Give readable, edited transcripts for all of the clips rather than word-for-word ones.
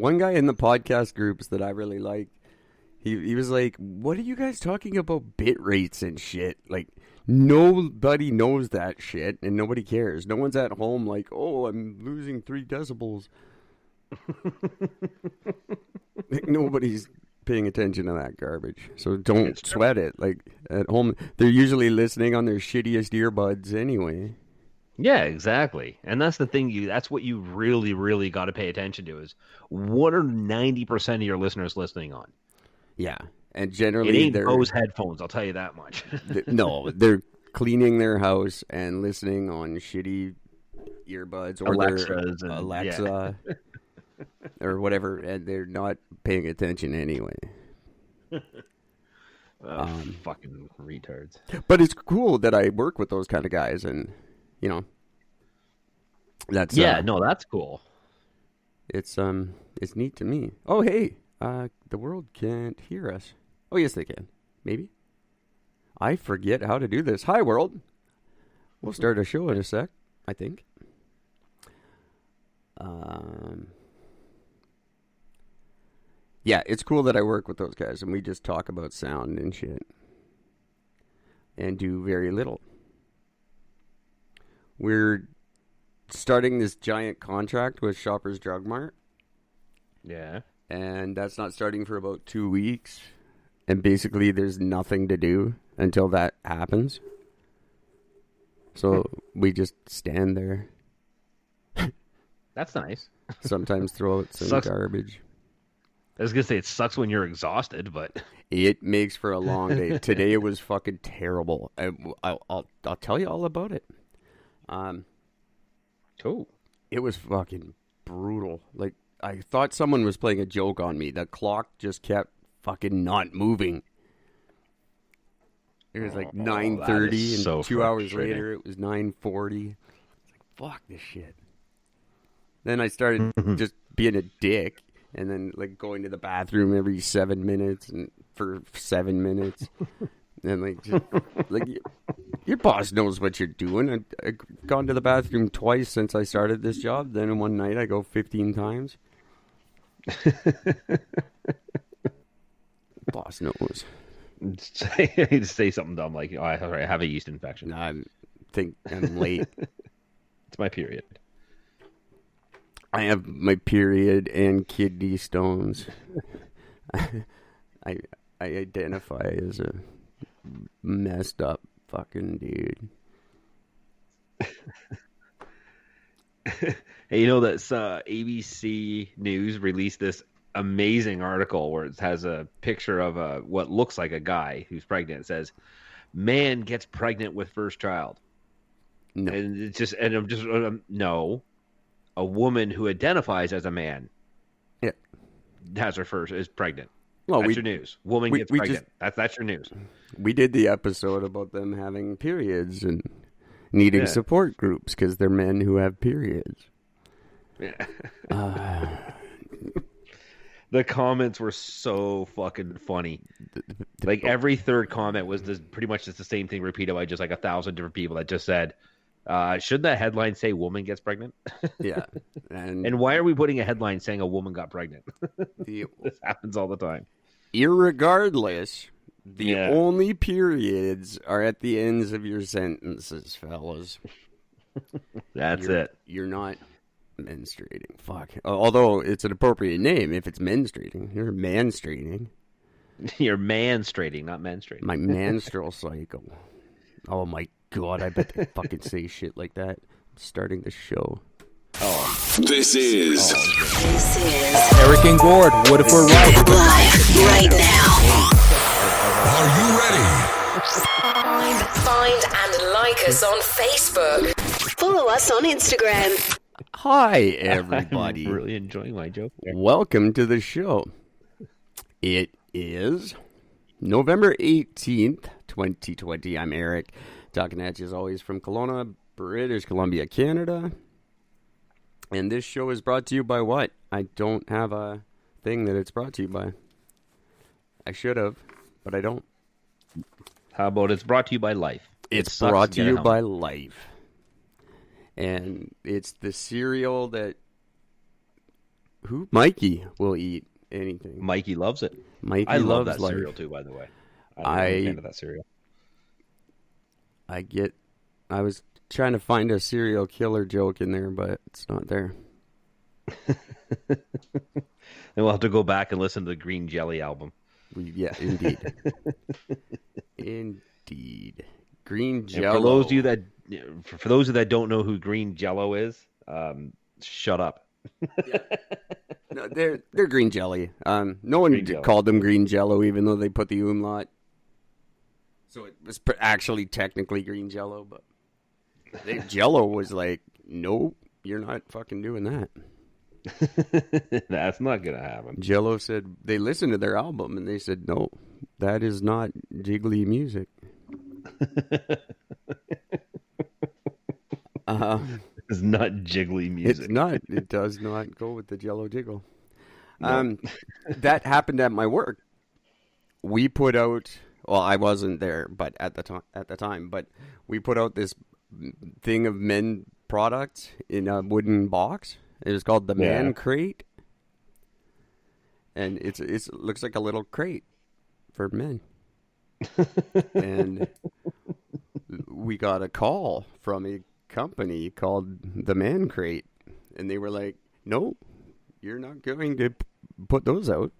One guy in the podcast groups that I really like, he was like, "What are you guys talking about bit rates and shit? Like, nobody knows that shit, and nobody cares. No one's at home like, oh, I'm losing 3 decibels." Like, nobody's paying attention to that garbage, so don't sweat it. Like, at home, they're usually listening on their shittiest earbuds anyway. Yeah, exactly. And that's the thing. That's what you really, really got to pay attention to is what are 90% of your listeners listening on? Yeah, and generally it ain't those headphones. I'll tell you that much. No, they're cleaning their house and listening on shitty earbuds or Alexas their Alexa or whatever, and they're not paying attention anyway. Fucking retards. But it's cool that I work with those kind of guys, and that's that's cool. It's neat to me. Oh, hey, the world can't hear us. Oh, yes, they can. Maybe. I forget how to do this. Hi, world. We'll start a show in a sec, I think. Yeah, it's cool that I work with those guys, and we just talk about sound and shit. And do very little. We're starting this giant contract with Shoppers Drug Mart. Yeah. And that's not starting for about 2 weeks. And basically there's nothing to do until that happens. So we just stand there. That's nice. Sometimes throw out some garbage. I was going to say it sucks when you're exhausted, but... It makes for a long day. Today it was fucking terrible. I'll tell you all about it. Cool. It was fucking brutal. Like, I thought someone was playing a joke on me. The clock just kept fucking not moving. It was like 9:30, and so 2 hours later it was 9:40. It's like, fuck this shit. Then I started just being a dick, and then like going to the bathroom every 7 minutes, and for 7 minutes, and like, just, like your boss knows what you're doing. I've gone to the bathroom twice since I started this job. Then in one night I go 15 times. Boss knows. Say something dumb like, "Oh, I have a yeast infection." I think I'm late. It's my period. I have my period and kidney stones. I identify as a messed up fucking dude. Hey, you know that ABC News released this amazing article where it has a picture of what looks like a guy who's pregnant. It says, "Man gets pregnant with first child." No. And it's just, and I'm just, no. A woman who identifies as a man, has her first is pregnant. Well, that's your news. Woman gets pregnant. That's your news. We did the episode about them having periods and needing support groups because they're men who have periods. Yeah. The comments were so fucking funny. Like every third comment was pretty much just the same thing repeated by just like 1,000 different people that just said, should that headline say "woman gets pregnant"? Yeah. And why are we putting a headline saying a woman got pregnant? This happens all the time. Irregardless, the only periods are at the ends of your sentences, fellas. That's it. You're not menstruating. Fuck. Although it's an appropriate name if it's menstruating. You're manstrating. You're manstrating, not menstruating. My menstrual cycle. Oh my God, I bet they fucking say shit like that. I'm starting the show. This is Eric and Gord. What if we're right? Live right now. Are you ready? Find and like us on Facebook. Follow us on Instagram. Hi, everybody. I'm really enjoying my joke there. Welcome to the show. It is November 18th, 2020. I'm Eric, talking at you as always from Kelowna, British Columbia, Canada. And this show is brought to you by what? I don't have a thing that it's brought to you by. I should have, but I don't. How about it's brought to you by Life? It's brought to you by Life. And it's the cereal that Who? Mikey will eat anything. Mikey loves it. Mikey I love loves that life. cereal too, by the way. I'm a fan of that cereal. I was trying to find a serial killer joke in there, but it's not there. And we'll have to go back and listen to the Green Jelly album. Yeah, indeed. Indeed. Green Jello. And for those of you that don't know who Green Jello is, shut up. Yeah. No, they're green jelly. No one called them green Jello, even though they put the umlaut. So it was actually technically green Jello, but Jello was like, nope, you're not fucking doing that. That's not gonna happen. Jello said they listened to their album and they said, no, that is not jiggly music. It's not jiggly music. It's not. It does not go with the Jello jiggle. No. That happened at my work. We put out. Well, I wasn't there, but at the time, but we put out this thing of men products in a wooden box. It was called the Man Crate, and it looks like a little crate for men. And we got a call from a company called the Man Crate, and they were like, "No, you're not going to put those out."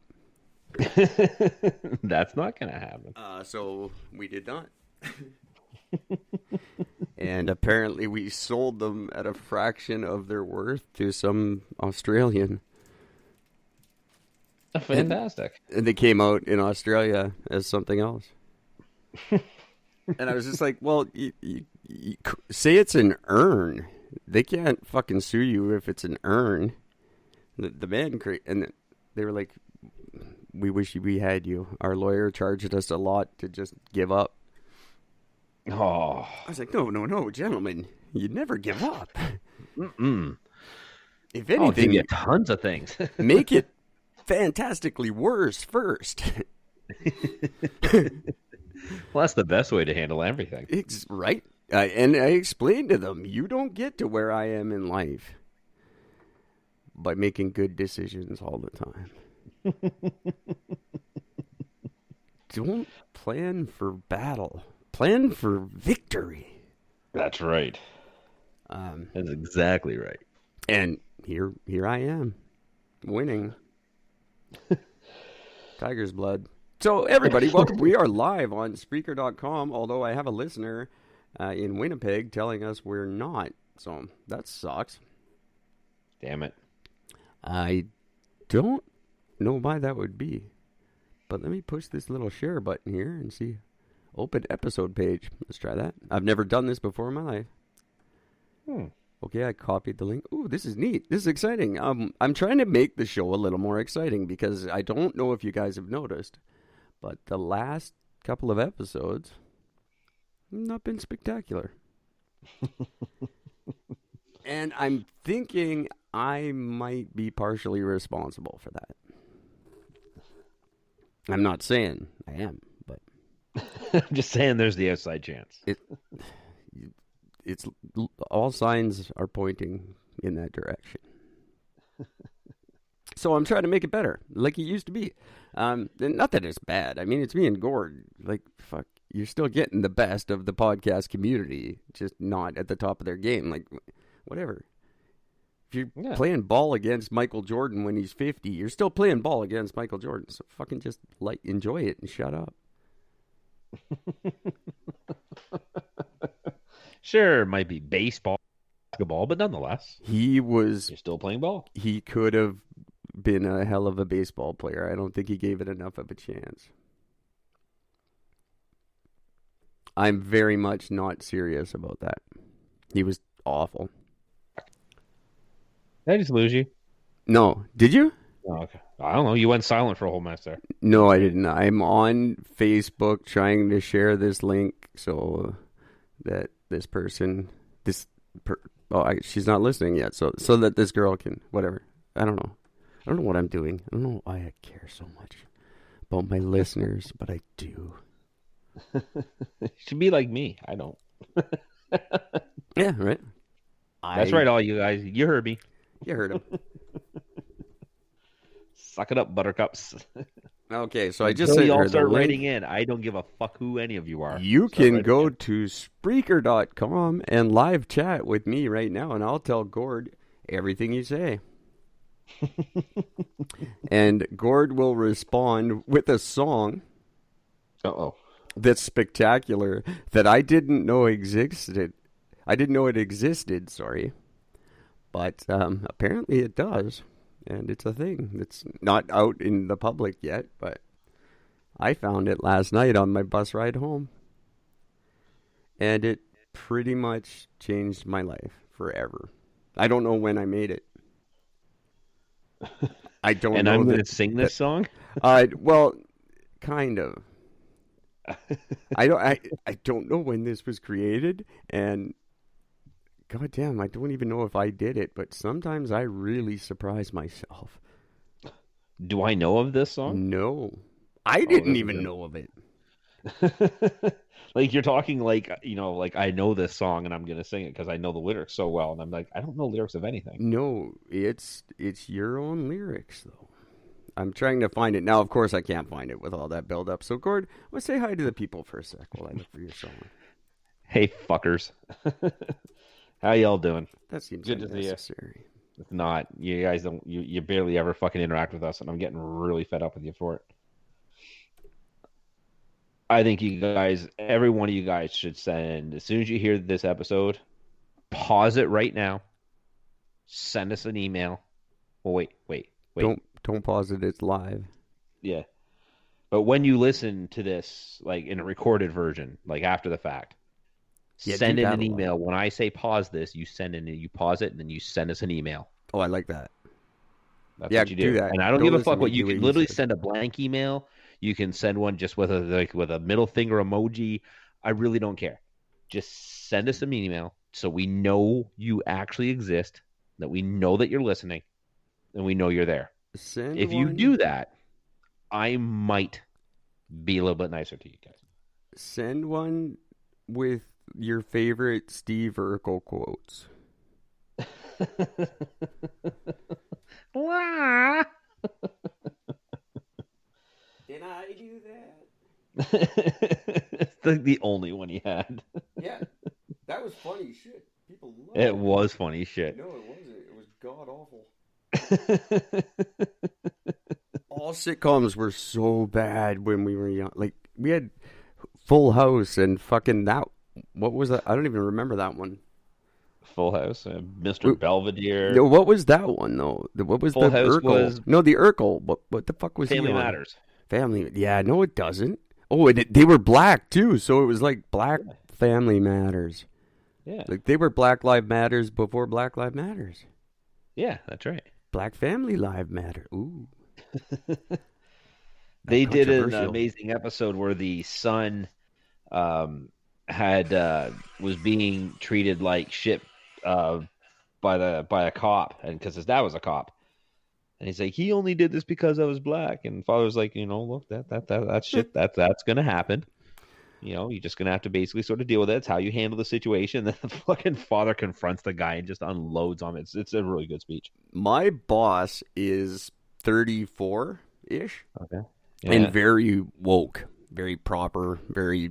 That's not going to happen. So we did not. And apparently we sold them at a fraction of their worth to some Australian. Fantastic. And they came out in Australia as something else. And I was just like, well, you say it's an urn. They can't fucking sue you if it's an urn. The Man Crate. And they were like, we wish we had you. Our lawyer charged us a lot to just give up. Oh. I was like, no, gentlemen. You'd never give up. Mm-mm. If anything, I'll give you tons of things. Make it fantastically worse first. Well, that's the best way to handle everything. Right. And I explained to them, you don't get to where I am in life by making good decisions all the time. Don't plan for battle. Plan for victory. That's right. That's exactly right. And here I am, winning. Tiger's blood. So everybody, welcome. We are live on Spreaker.com, although I have a listener in Winnipeg telling us we're not. So that sucks. Damn it. I don't know why that would be. But let me push this little share button here and see. Open episode page. Let's try that. I've never done this before in my life. Okay, I copied the link. Ooh, this is neat. This is exciting. I'm trying to make the show a little more exciting because I don't know if you guys have noticed, but the last couple of episodes have not been spectacular. And I'm thinking I might be partially responsible for that. I'm not saying I am, but I'm just saying there's the outside chance. It's all signs are pointing in that direction. So I'm trying to make it better, like it used to be. And not that it's bad. I mean, it's me and Gord. Like, fuck, you're still getting the best of the podcast community, just not at the top of their game. Like, whatever. If you're playing ball against Michael Jordan when he's 50, you're still playing ball against Michael Jordan. So fucking just enjoy it and shut up. Sure, it might be baseball, basketball, but nonetheless, you're still playing ball. He could have been a hell of a baseball player. I don't think he gave it enough of a chance. I'm very much not serious about that. He was awful. Did I just lose you? No. Did you? Oh, okay. I don't know. You went silent for a whole mess there. No, I didn't. I'm on Facebook trying to share this link so that this person, she's not listening yet. So that this girl can, whatever. I don't know. I don't know what I'm doing. I don't know why I care so much about my listeners, but I do. You should be like me. I don't. Yeah, right. That's right, all you guys. You heard me. You heard him. Suck it up, buttercups. Okay, so I just Until sent y'all her the start link. writing in. I don't give a fuck who any of you are. You Start can writing go in. to Spreaker.com and live chat with me right now, and I'll tell Gord everything you say. And Gord will respond with a song Uh-oh. that's spectacular that I didn't know existed. I didn't know it existed, sorry. But apparently it does. And it's a thing. It's not out in the public yet, but I found it last night on my bus ride home. And it pretty much changed my life forever. I don't know when I made it. I don't And know. I'm going to sing this song? Well, kind of. I don't know when this was created, and God damn, I don't even know if I did it, but sometimes I really surprise myself. Do I know of this song? No. I didn't this even is it. know of it. Like, you're talking like, like I know this song and I'm going to sing it because I know the lyrics so well. And I'm like, I don't know lyrics of anything. No, it's your own lyrics, though. I'm trying to find it. Now, of course, I can't find it with all that build-up. So, Gord, let's say hi to the people for a sec while I look for your song. Hey, fuckers. How y'all doing? That seems Good to see you. unnecessary. If not, you guys don't, you barely ever fucking interact with us, and I'm getting really fed up with you for it. I think you guys, every one of you guys should send, as soon as you hear this episode, pause it right now, send us an email. Well, wait. Don't pause it. It's live. Yeah. But when you listen to this, like in a recorded version, like after the fact, Yeah, send do in that an a lot. email. When I say pause this, you send in, you pause it, and then you send us an email. Oh, I like that. That's Yeah, what you do do. that. And I don't Don't give a listen fuck to what me you do what can you literally said. send a blank email. You can send one just with a middle finger emoji. I really don't care. Just send us an email so we know you actually exist, that we know that you're listening, and we know you're there. Send If you one- do that, I might be a little bit nicer to you guys. Send one with your favorite Steve Urkel quotes. Can I do that? It's the only one he had. Yeah, that was funny shit. People love It was funny shit. No, it wasn't. It was god awful. All sitcoms were so bad when we were young. Like, we had Full House and fucking that. What was that? I don't even remember that one. Full House, Mr. Belvedere. No, what was that one though? What was Full the House Urkel? was- No, the Urkel. What the fuck was Family he on? Matters. Family. Yeah, no, it doesn't. Oh, they were black too, so it was like Black Family Matters. Yeah. Like, they were Black Lives Matters before Black Lives Matters. Yeah, that's right. Black Family Lives Matter. Ooh. They did an Controversial. amazing episode where the son had was being treated like shit by a cop, and because his dad was a cop, and he's like, he only did this because I was black, and father's like, look, that shit, that's gonna happen. You're just gonna have to basically sort of deal with it. It's how you handle the situation. Then the fucking father confronts the guy and just unloads on him. It's a really good speech. My boss is 34-ish. Okay. And very woke, very proper, we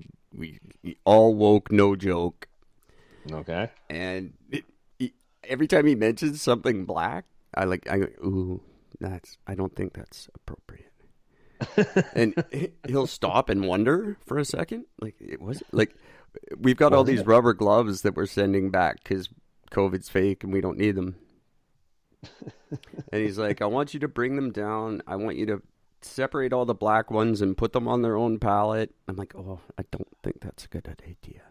all woke, no joke. Okay. And every time he mentions something black, I go, ooh, I don't think that's appropriate. And he'll stop and wonder for a second. Like, it was like, we've got all these rubber gloves that we're sending back because COVID's fake and we don't need them. And he's like, I want you to bring them down. I want you to separate all the black ones and put them on their own pallet. I'm like, oh, I don't think that's a good idea.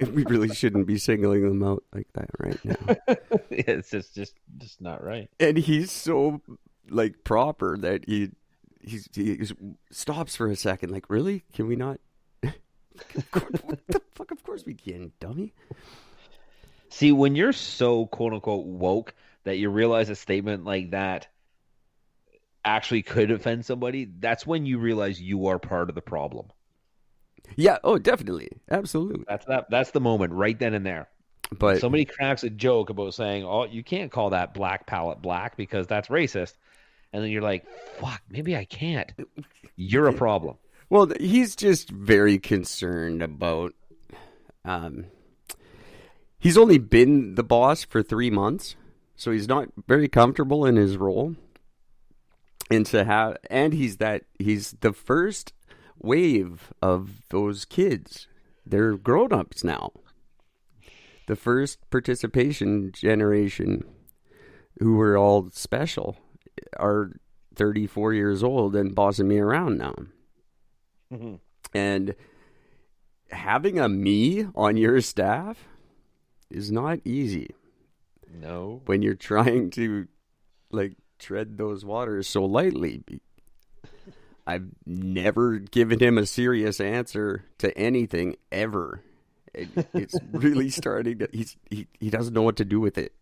We really shouldn't be singling them out like that right now. It's just not right. And he's so like proper that he stops for a second. Like, really? Can we not? What the fuck? Of course we can, dummy. See, when you're so quote unquote woke that you realize a statement like that actually could offend somebody, that's when you realize you are part of the problem. Yeah. Oh, definitely. Absolutely. That's the moment right then and there. But somebody cracks a joke about saying, "Oh, you can't call that black palette black because that's racist," and then you're like, "Fuck, maybe I can't." You're a problem. well, he's just very concerned about. He's only been the boss for 3 months, so he's not very comfortable in his role. And he's the first wave of those kids. They're grown-ups now. The first participation generation who were all special are 34 years old and bossing me around now. Mm-hmm. And having a me on your staff is not easy. No. When you're trying to tread those waters so lightly. I've never given him a serious answer to anything ever. It's really starting to he doesn't know what to do with it.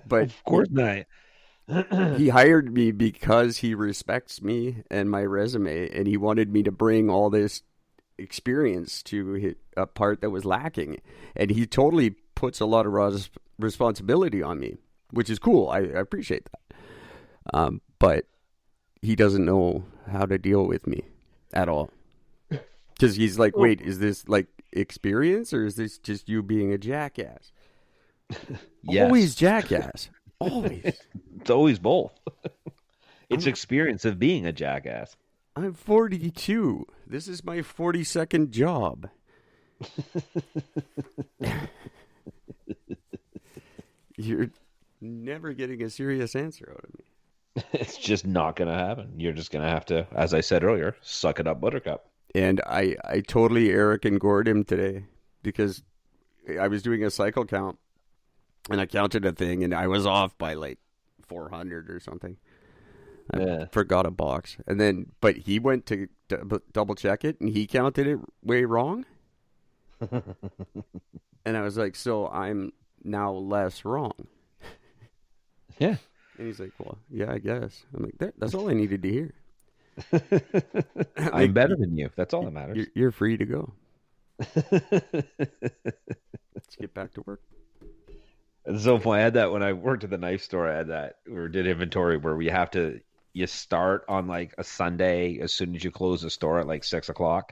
But of course not. He hired me because he respects me and my resume, and he wanted me to bring all this experience to a part that was lacking. And he totally puts a lot of responsibility on me, which is cool. I appreciate that. But he doesn't know how to deal with me at all. Because he's like, wait, is this experience, or is this just you being a jackass? Yes. Always jackass. Always. It's always both. It's experience of being a jackass. I'm 42. This is my 42nd job. You're never getting a serious answer out of me. It's just not going to happen. You're just going to have to, as I said earlier, suck it up, buttercup. And I totally Eric and Gord him today because I was doing a cycle count and I counted a thing and I was off by 400 or something. I forgot a box. And then, but he went to double check it and he counted it way wrong. And I was like, so I'm now less wrong. Yeah. And he's like, well, yeah, I guess. I'm like, that's all I needed to hear. I'm better than you. That's all that matters. You're free to go. Let's get back to work. It's so funny. I had that when I worked at the knife store. I had that or did inventory where you start on a Sunday as soon as you close the store at 6:00,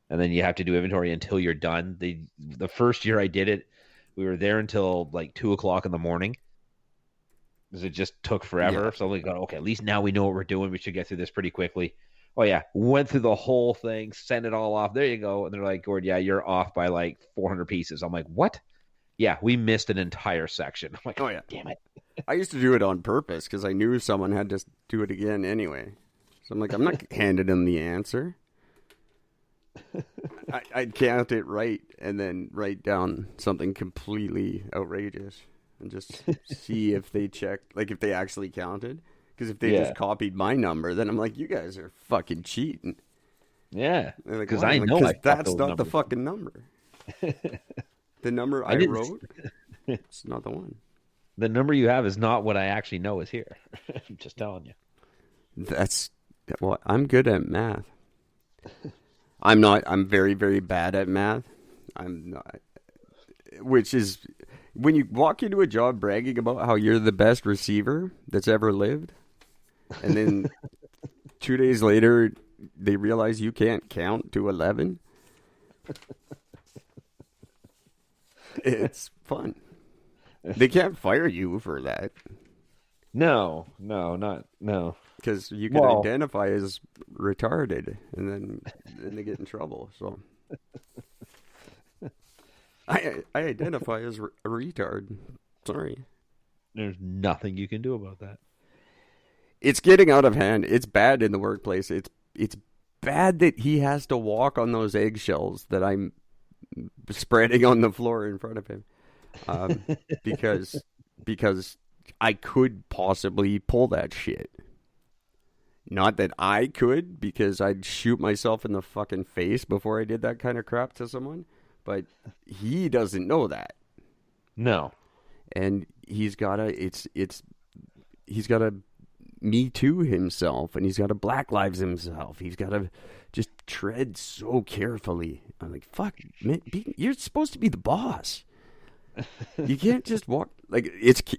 and then you have to do inventory until you're done. The first year I did it, we were there until 2:00 in the morning. Because it just took forever. Yeah. So we go, okay, at least now we know what we're doing. We should get through this pretty quickly. Oh, yeah. Went through the whole thing, sent it all off. There you go. And they're like, Gord, yeah, you're off by 400 pieces. I'm like, what? Yeah, we missed an entire section. I'm like, oh, yeah. Damn it. I used to do it on purpose because I knew someone had to do it again anyway. So I'm like, I'm not handing them the answer. I'd count it right and then write down something completely outrageous. And just see if they checked, if they actually counted. Because if they just copied my number, then I'm like, you guys are fucking cheating. Yeah. Because I know that's not numbers. The fucking number. The number I wrote, it's not the one. The number you have is not what I actually know is here. I'm just telling you. I'm good at math. I'm not. I'm very, very bad at math. I'm not. Which is... When you walk into a job bragging about how you're the best receiver that's ever lived, and then 2 days later they realize you can't count to 11, it's fun. They can't fire you for that. No. Because you can identify as retarded, and then they get in trouble. So. I identify as a retard. Sorry. There's nothing you can do about that. It's getting out of hand. It's bad in the workplace. It's bad that he has to walk on those eggshells that I'm spreading on the floor in front of him. Because I could possibly pull that shit. Not that I could, because I'd shoot myself in the fucking face before I did that kind of crap to someone. But he doesn't know that. No. And he's gotta Me Too himself, and he's gotta Black Lives himself. He's gotta just tread so carefully. I'm like, fuck, man, you're supposed to be the boss. You can't just walk like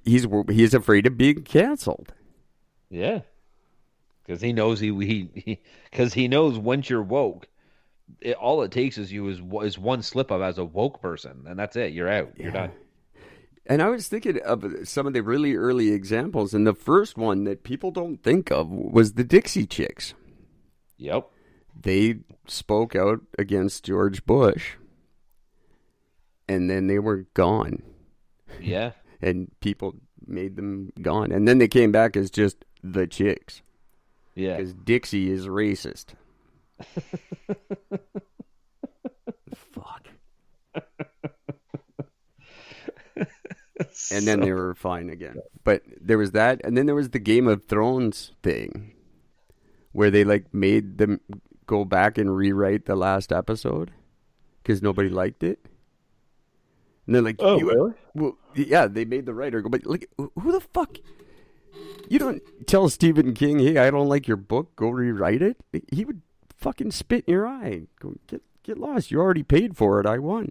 he's afraid of being canceled. Yeah, because he knows because he knows once you're woke, all it takes is one slip up as a woke person, and that's it. You're out. You're done. And I was thinking of some of the really early examples, and the first one that people don't think of was the Dixie Chicks. Yep. They spoke out against George Bush, and then they were gone. Yeah. And people made them gone. And then they came back as just the Chicks. Yeah. Because Dixie is racist. Fuck. And then they were fine again. But there was that, and then there was the Game of Thrones thing, where they like made them go back and rewrite the last episode because nobody liked it. And they're like, "Oh, really?" Well, yeah, they made the writer go, but like, who the fuck? You don't tell Stephen King, "Hey, I don't like your book. Go rewrite it." He would fucking spit in your eye. Go get lost. You already paid for it. I won.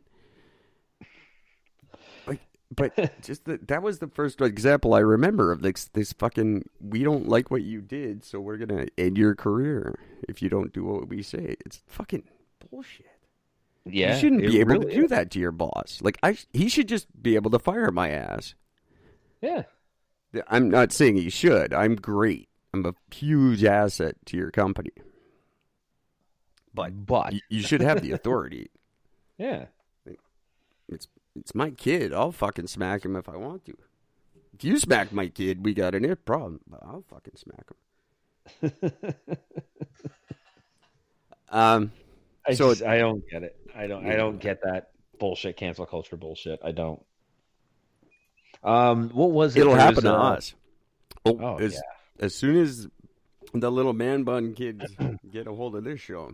But just that was the first example I remember of this fucking, we don't like what you did, so we're going to end your career if you don't do what we say. It's fucking bullshit. Yeah. You shouldn't be able to do that to your boss. Like, he should just be able to fire my ass. Yeah. I'm not saying he should. I'm great. I'm a huge asset to your company. But you should have the authority. Yeah. It's my kid. I'll fucking smack him if I want to. If you smack my kid, we got a problem. But I'll fucking smack him. I don't get it. I don't get that bullshit cancel culture bullshit. I don't. What was it? It'll happen to us. Yeah. As soon as the little man bun kids get a hold of this show.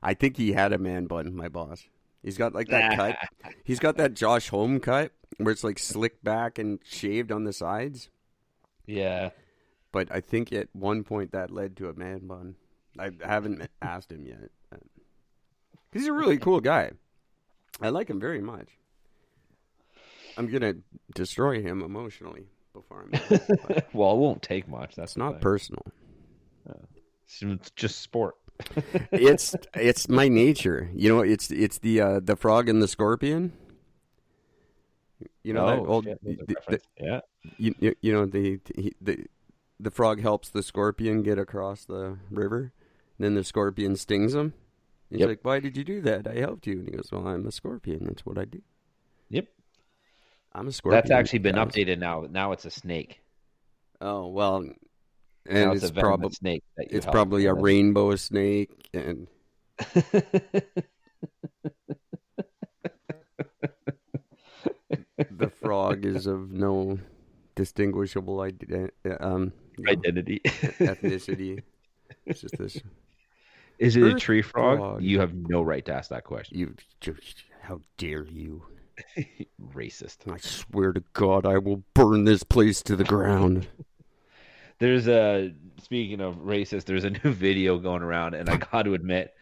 I think he had a man bun, my boss. He's got like that cut. He's got that Josh Homme cut where it's like slicked back and shaved on the sides. Yeah. But I think at one point that led to a man bun. I haven't asked him yet. He's a really cool guy. I like him very much. I'm going to destroy him emotionally before I'm done. Well, it won't take much. That's not personal. It's just sport. It's my nature. You know, it's the frog and the scorpion. You know that old yeah. You know the frog helps the scorpion get across the river, and then the scorpion stings him. He's like, "Why did you do that? I helped you." And he goes, "Well, I'm a scorpion. That's what I do." Yep. I'm a scorpion. That's actually been updated now. Now it's a snake. Oh well. And it's probably a rainbow snake, and the frog is of no distinguishable identity. Ethnicity. It's just this. Is it a tree frog? You have no right to ask that question. How dare you? Racist. I swear to God, I will burn this place to the ground. Speaking of racist, there's a new video going around, and I got to admit,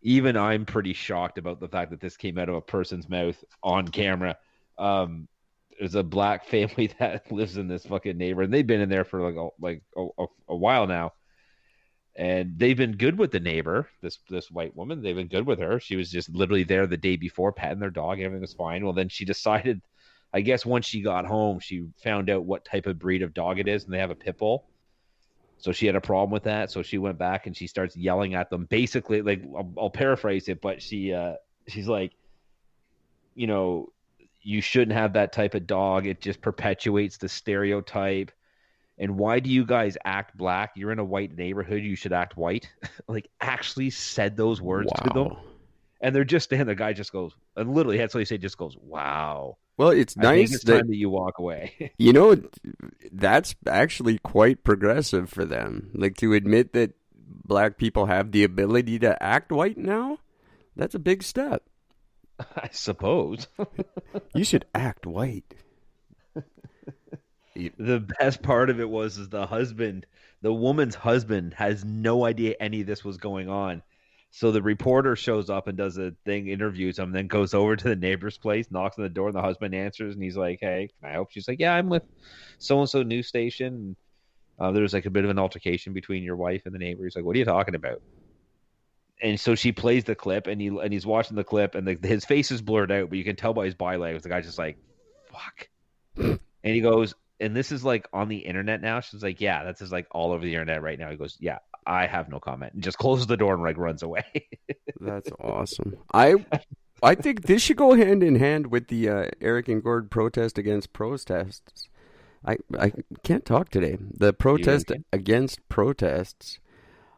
even I'm pretty shocked about the fact that this came out of a person's mouth on camera. There's a black family that lives in this fucking neighborhood, and they've been in there for a while now, and they've been good with the neighbor. This white woman, they've been good with her. She was just literally there the day before, petting their dog. Everything was fine. Well, then she decided, I guess once she got home, she found out what type of breed of dog it is, and they have a pit bull. So she had a problem with that. So she went back and she starts yelling at them. Basically, like, I'll paraphrase it, but she's like, you know, you shouldn't have that type of dog. It just perpetuates the stereotype. And why do you guys act black? You're in a white neighborhood. You should act white. Like, actually said those words to them. And they're just standing. The guy just goes, and literally, that's what he said, just goes, "Wow." Well, it's nice time that you walk away. You know, that's actually quite progressive for them. Like, to admit that black people have the ability to act white now, that's a big step. I suppose. You should act white. The best part of it is the woman's husband has no idea any of this was going on. So the reporter shows up and does a thing, interviews him, then goes over to the neighbor's place, knocks on the door, and the husband answers, and he's like, "Hey, can I help?" She's like, "Yeah, I'm with so and so news station. There's like a bit of an altercation between your wife and the neighbor." He's like, "What are you talking about?" And so she plays the clip, and he's watching the clip, and his face is blurred out, but you can tell by his body language the guy's just like, "Fuck." And he goes, "And this is like on the internet now." She's like, "Yeah, that's just like all over the internet right now." He goes, "Yeah, I have no comment," and just closes the door and like runs away. That's awesome. I think this should go hand in hand with the Eric and Gord protest against protests. I can't talk today. The protest against protests.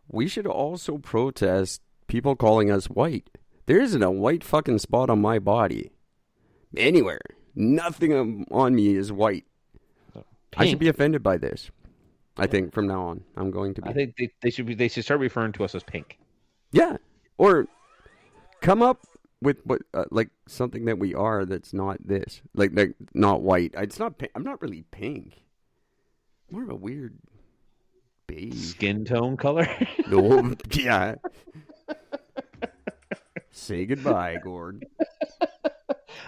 We should also protest people calling us white. There isn't a white fucking spot on my body. Anywhere. Nothing on me is white. Pink. I should be offended by this. I think from now on, I'm going to be. I think they should start referring to us as pink. Yeah. Or come up with what like something that we are that's not this. Like not white. It's not I'm not really pink. More of a weird beige. Skin tone color? No, yeah. Say goodbye, Gord.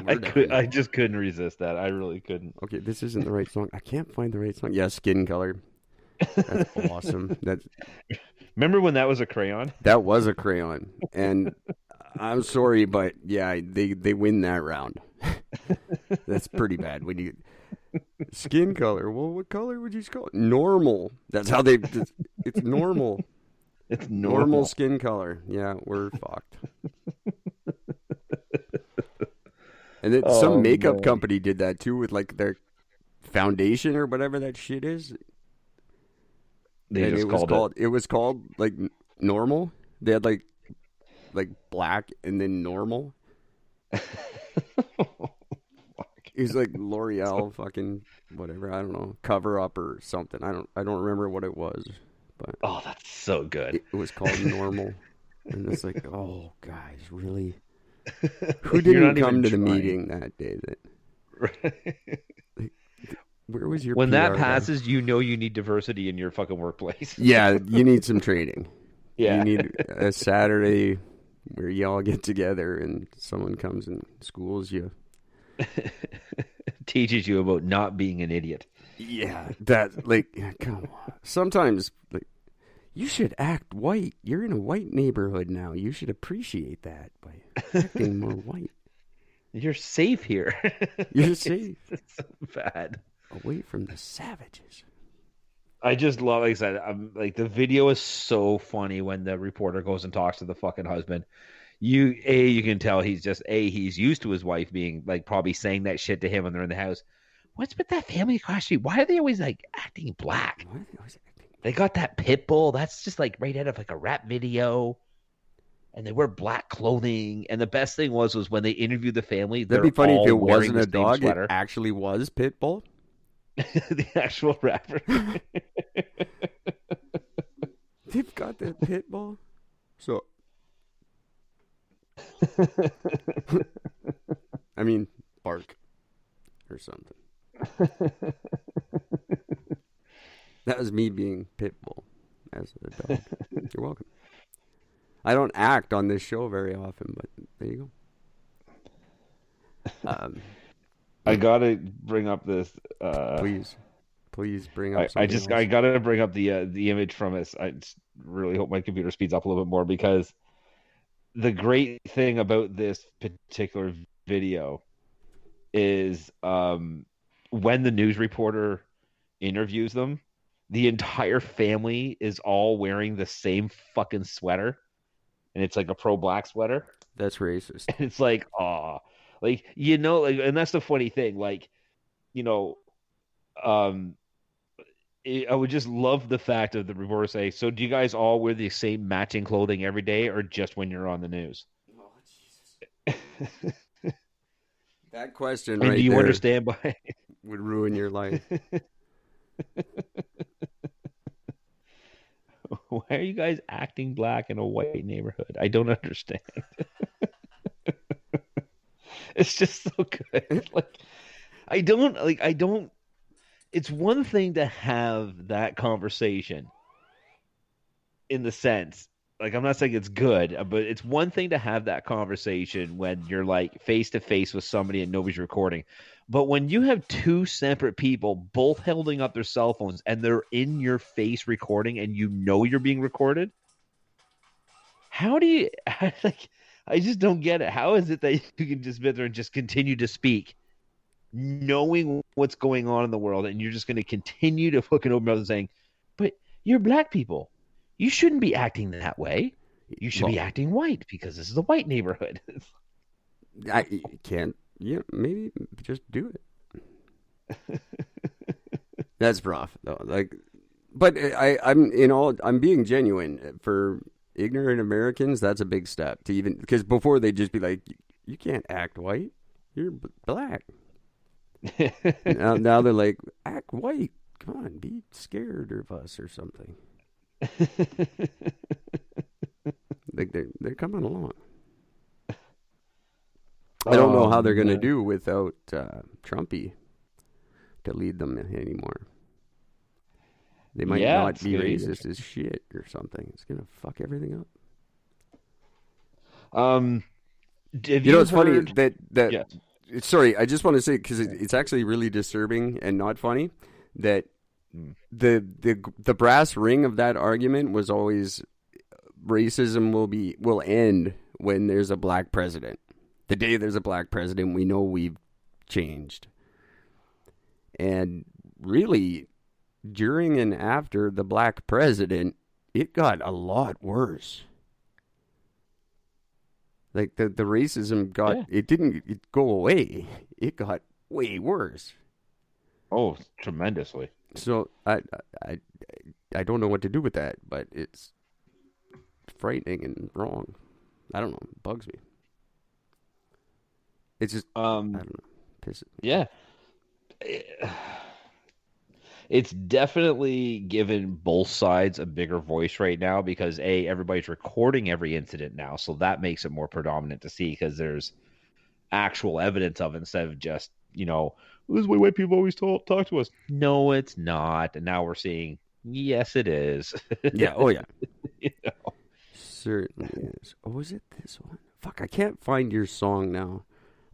I just couldn't resist that. I really couldn't. Okay, this isn't the right song. I can't find the right song. Yeah, skin color. That's awesome. Remember when that was a crayon? That was a crayon. And I'm sorry, but yeah, they win that round. That's pretty bad. When you skin color. Well, what color would you call it? Normal. That's how they. It's normal. It's normal skin color. Yeah, we're fucked. And then some makeup company did that too with like their foundation or whatever that shit is. It was called like normal. They had like black and then normal. It was like L'Oreal fucking whatever, I don't know, cover up or something. I don't remember what it was, but that's so good. It was called normal. And it's like, oh guys, really? Who didn't come to the meeting that day? Where was your when PR that passes, guy? You know you need diversity in your fucking workplace. Yeah, you need some training. Yeah. You need a Saturday where y'all get together and someone comes and schools you. Teaches you about not being an idiot. Yeah, that like come on. Sometimes like you should act white. You're in a white neighborhood now. You should appreciate that by acting more white. You're safe here. You're safe. It's so bad. Away from the savages. I just love, like I said, like the video is so funny when the reporter goes and talks to the fucking husband. You can tell he's used to his wife being like probably saying that shit to him when they're in the house. What's with that family across the street? Why are they always like acting black? They got that pit bull. That's just like right out of like a rap video. And they wear black clothing. And the best thing was when they interviewed the family. That'd be funny if it wasn't a dog. Sweater. It actually was Pitbull. The actual rapper. They've got that Pitbull. So, I mean, bark or something. That was me being Pitbull as a dog. You're welcome. I don't act on this show very often, but there you go. I gotta bring up this. Please bring up. I gotta bring up the image from it. I just really hope my computer speeds up a little bit more, because the great thing about this particular video is when the news reporter interviews them, the entire family is all wearing the same fucking sweater, and it's like a pro-black sweater. That's racist. And it's like, aw. Like, you know, like, and that's the funny thing. Like, you know, I would just love the fact of the reporter say, so do you guys all wear the same matching clothing every day, or just when you're on the news? Oh, Jesus. That question and right do you there understand why would ruin your life. Why are you guys acting black in a white neighborhood? I don't understand. It's just so good. I don't. It's one thing to have that conversation in the sense like, I'm not saying it's good, but it's one thing to have that conversation when you're like face to face with somebody and nobody's recording. But when you have two separate people both holding up their cell phones and they're in your face recording and you know you're being recorded, how do you like? I just don't get it. How is it that you can just sit there and just continue to speak, knowing what's going on in the world, and you're just going to continue to fucking open up and saying, "But you're black people. You shouldn't be acting that way. You should be acting white because this is a white neighborhood." I can't. Yeah, maybe just do it. That's rough, though. Like, but I'm being genuine. For ignorant Americans, that's a big step to even, because before they'd just be like, "You can't act white. You're black." now they're like, "Act white. Come on, be scared of us or something." Like they're coming along. I don't know how they're going to do without Trumpy to lead them anymore. They might not be racist as shit or something. It's going to fuck everything up. It's funny that sorry, I just want to say, because it's actually really disturbing and not funny, that the brass ring of that argument was always racism will end when there's a black president. The day there's a black president, we know we've changed. And really, during and after the black president, it got a lot worse. Like the racism it didn't go away. It got way worse. Oh, tremendously. So I don't know what to do with that, but it's frightening and wrong. I don't know. It bugs me. It's just I don't know. Piss it. Yeah. It's definitely given both sides a bigger voice right now because everybody's recording every incident now, so that makes it more predominant to see because there's actual evidence of it instead of just, this is the way white people always talk to us. No, it's not. And now we're seeing, yes, it is. Yeah. Oh, yeah. Certainly is. Oh, is it this one? Fuck, I can't find your song now.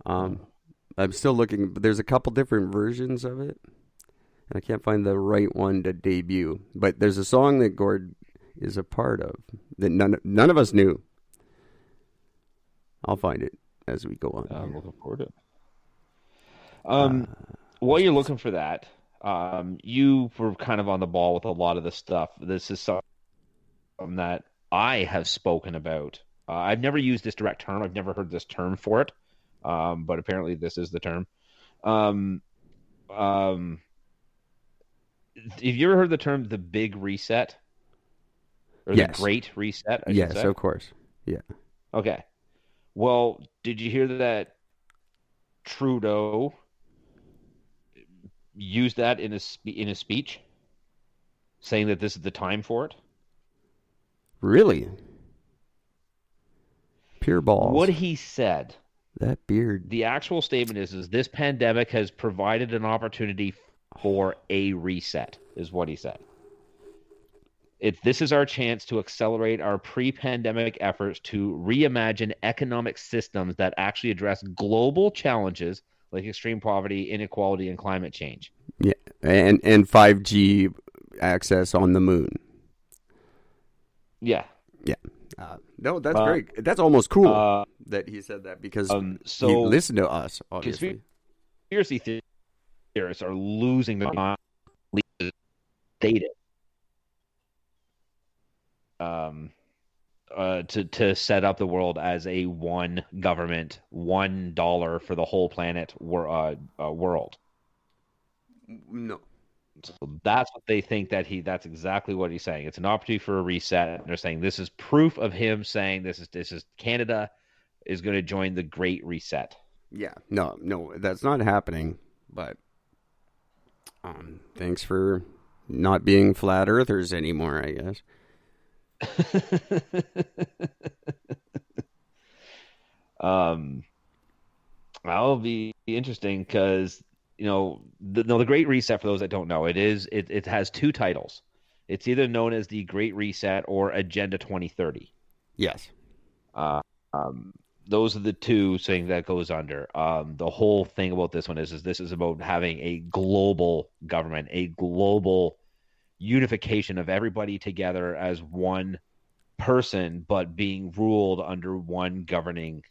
I'm still looking, but there's a couple different versions of it, and I can't find the right one to debut. But there's a song that Gord is a part of that none of us knew. I'll find it as we go on. I'm looking forward to it. While you're looking for that, you were kind of on the ball with a lot of the stuff. This is something that I have spoken about. I've never used this direct term. I've never heard this term for it. But apparently this is the term. Have you ever heard the term the Big Reset? Or the Great Reset? Yes, of course. Yeah. Okay. Well, did you hear that Trudeau used that in a speech, saying that this is the time for it? Really? Pure balls. What he said. That beard. The actual statement is this pandemic has provided an opportunity for a reset, is what he said. This is our chance to accelerate our pre-pandemic efforts to reimagine economic systems that actually address global challenges like extreme poverty, inequality, and climate change. Yeah, and 5G access on the moon. Yeah. Yeah. No, that's great. That's almost cool that he said that because he listened to us, obviously. Conspiracy theorists are losing their mind data to set up the world as a one government, $1 for the whole planet world. No. So that's what they think that's exactly what he's saying. It's an opportunity for a reset. And they're saying this is proof of him saying this is Canada is going to join the Great Reset. Yeah. No, that's not happening. But thanks for not being flat earthers anymore, I guess. That'll be interesting because the Great Reset, for those that don't know, it has two titles. It's either known as the Great Reset or Agenda 2030. Yes. Those are the two things that goes under. The whole thing about this one is this is about having a global government, a global unification of everybody together as one person, but being ruled under one governing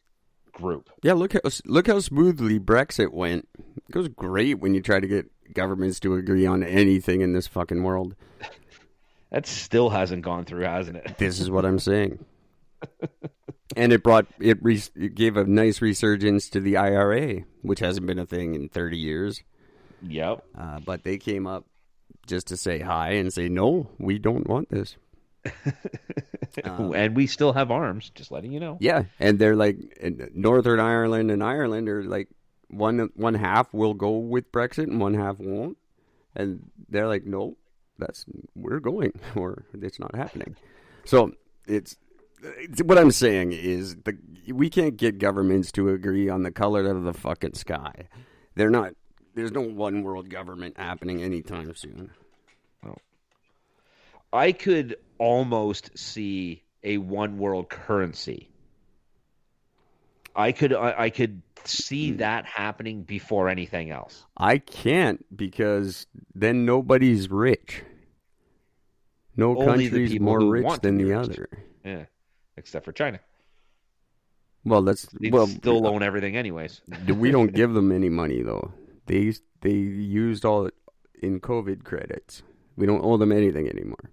group. Yeah, look how smoothly Brexit went. It goes great when you try to get governments to agree on anything in this fucking world. That still hasn't gone through, hasn't it? This is what I'm saying. And it gave a nice resurgence to the IRA, which hasn't been a thing in 30 years. Yep. But they came up just to say hi and say, no, we don't want this. And we still have arms, just letting you know. Yeah, and they're like, Northern Ireland and Ireland are like, one half will go with Brexit and one half won't. And they're like, no, we're going, or it's not happening. So it's what I'm saying is we can't get governments to agree on the color of the fucking sky. There's no one world government happening anytime soon. Oh. I could almost see a one world currency. I could see that happening before anything else. I can't, because then nobody's rich. No country's more rich than the other. Yeah, except for China. Well, They still own everything anyways. We don't give them any money though. They used all it in COVID credits. We don't owe them anything anymore.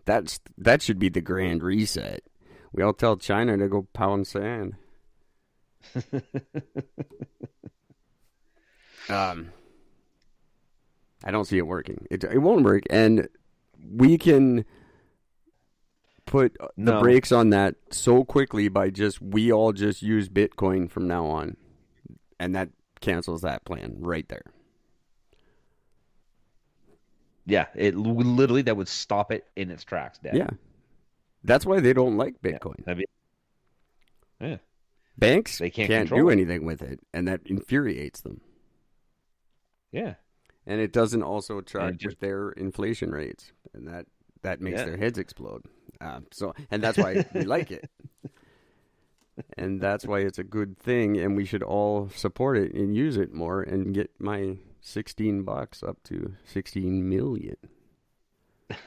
That should be the grand reset. We all tell China to go pound sand. I don't see it working. It won't work, and we can put the brakes on that so quickly by we all just use Bitcoin from now on, and that cancels that plan right there. Yeah, it literally that would stop it in its tracks. Dad. Yeah, that's why they don't like Bitcoin. Yeah. Banks they can't do anything with it, and that infuriates them. Yeah, and it doesn't also track with their inflation rates, and that makes their heads explode. And that's why we like it, and that's why it's a good thing, and we should all support it and use it more, and get my $16 up to 16 million.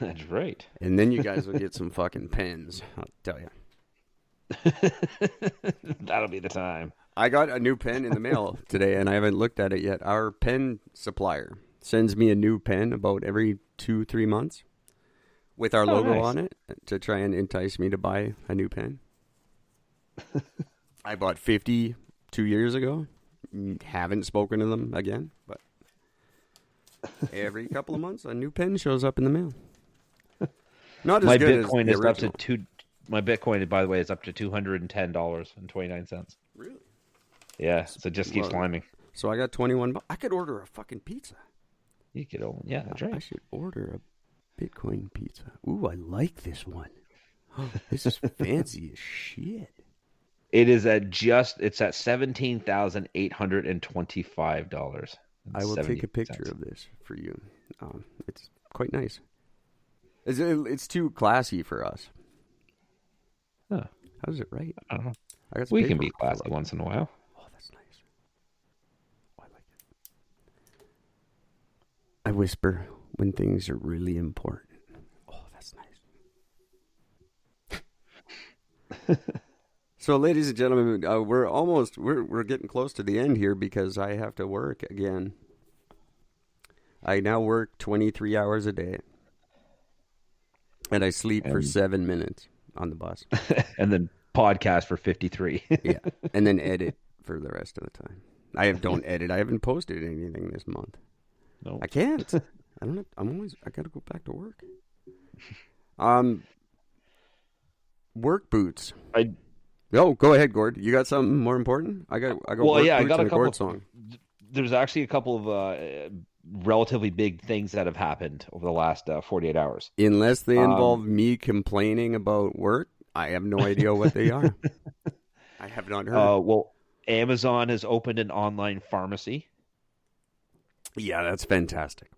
That's right. And then you guys will get some fucking pens. I'll tell you. That'll be the time. I got a new pen in the mail today, and I haven't looked at it yet. Our pen supplier sends me a new pen about every 2-3 months with our logo on it to try and entice me to buy a new pen. I bought 50 2 years ago. Haven't spoken to them again, but every couple of months a new pen shows up in the mail. Not as my good Bitcoin as is up to My Bitcoin, by the way, is up to $210.29. Really? Yeah, so it just keeps climbing. So I got 21 bucks. I could order a fucking pizza. You could, yeah, that's right. I should order a Bitcoin pizza. Ooh, I like this one. Oh, this is fancy as shit. It is it's at $17,825. I will take a picture of this for you. It's quite nice. It's too classy for us. Huh. How's it right? I don't know. We can be classy once in a while. Oh, that's nice. Oh, I like it. I whisper when things are really important. Oh, that's nice. So, ladies and gentlemen, we're getting close to the end here because I have to work again. I now work 23 hours a day, and I sleep for 7 minutes on the bus, and then podcast for 53. Yeah, and then edit for the rest of the time. Don't edit. I haven't posted anything this month. No, I can't. I don't. I got to go back to work. Work boots. Oh, go ahead, Gord. You got something more important? I got work boots I got and a couple Gord song. There's actually a couple of relatively big things that have happened over the last 48 hours. Unless they involve me complaining about work, I have no idea what they are. I have not heard. Well, Amazon has opened an online pharmacy. Yeah, that's fantastic.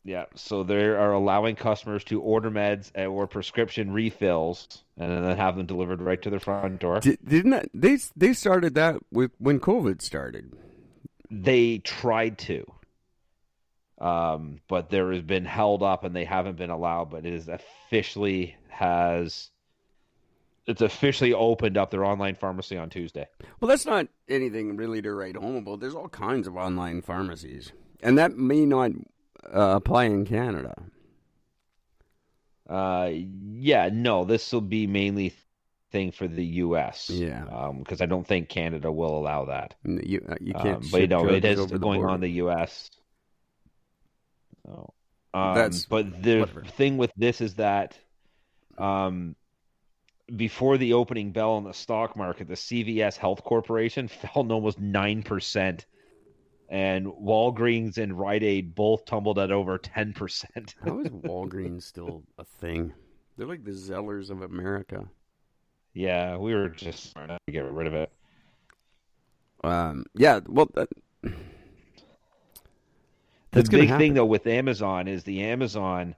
Yeah, so they are allowing customers to order meds or prescription refills and then have them delivered right to their front door. Didn't that, they started that with when COVID started? They tried to, but there has been held up and they haven't been allowed. But it's officially opened up their online pharmacy on Tuesday. Well, that's not anything really to write home about. There's all kinds of online pharmacies, and that may not apply in Canada. This will be mainly thing for the U.S. Yeah, because I don't think Canada will allow that. You can't. But it is over going on the U.S. But the thing with this is that, before the opening bell on the stock market, the CVS Health Corporation fell almost 9%. And Walgreens and Rite Aid both tumbled at over 10%. How is Walgreens still a thing? They're like the Zellers of America. Yeah, we were just trying to get rid of it. The big thing though with Amazon is the Amazon,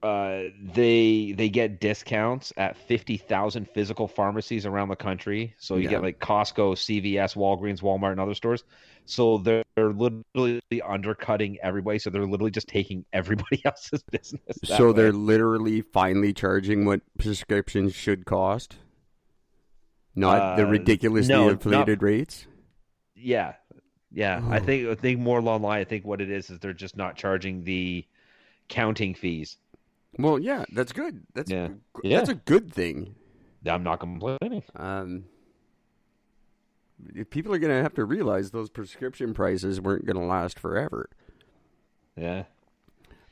they get discounts at 50,000 physical pharmacies around the country. So you get like Costco, CVS, Walgreens, Walmart, and other stores. So they're literally undercutting everybody. So they're literally just taking everybody else's business. So they're literally finally charging what prescriptions should cost, not the ridiculously inflated rates. Yeah. Oh. I think more along the line. I think what it is they're just not charging the counting fees. Well, yeah, that's good. That's a good thing. I'm not complaining. People are going to have to realize those prescription prices weren't going to last forever. Yeah.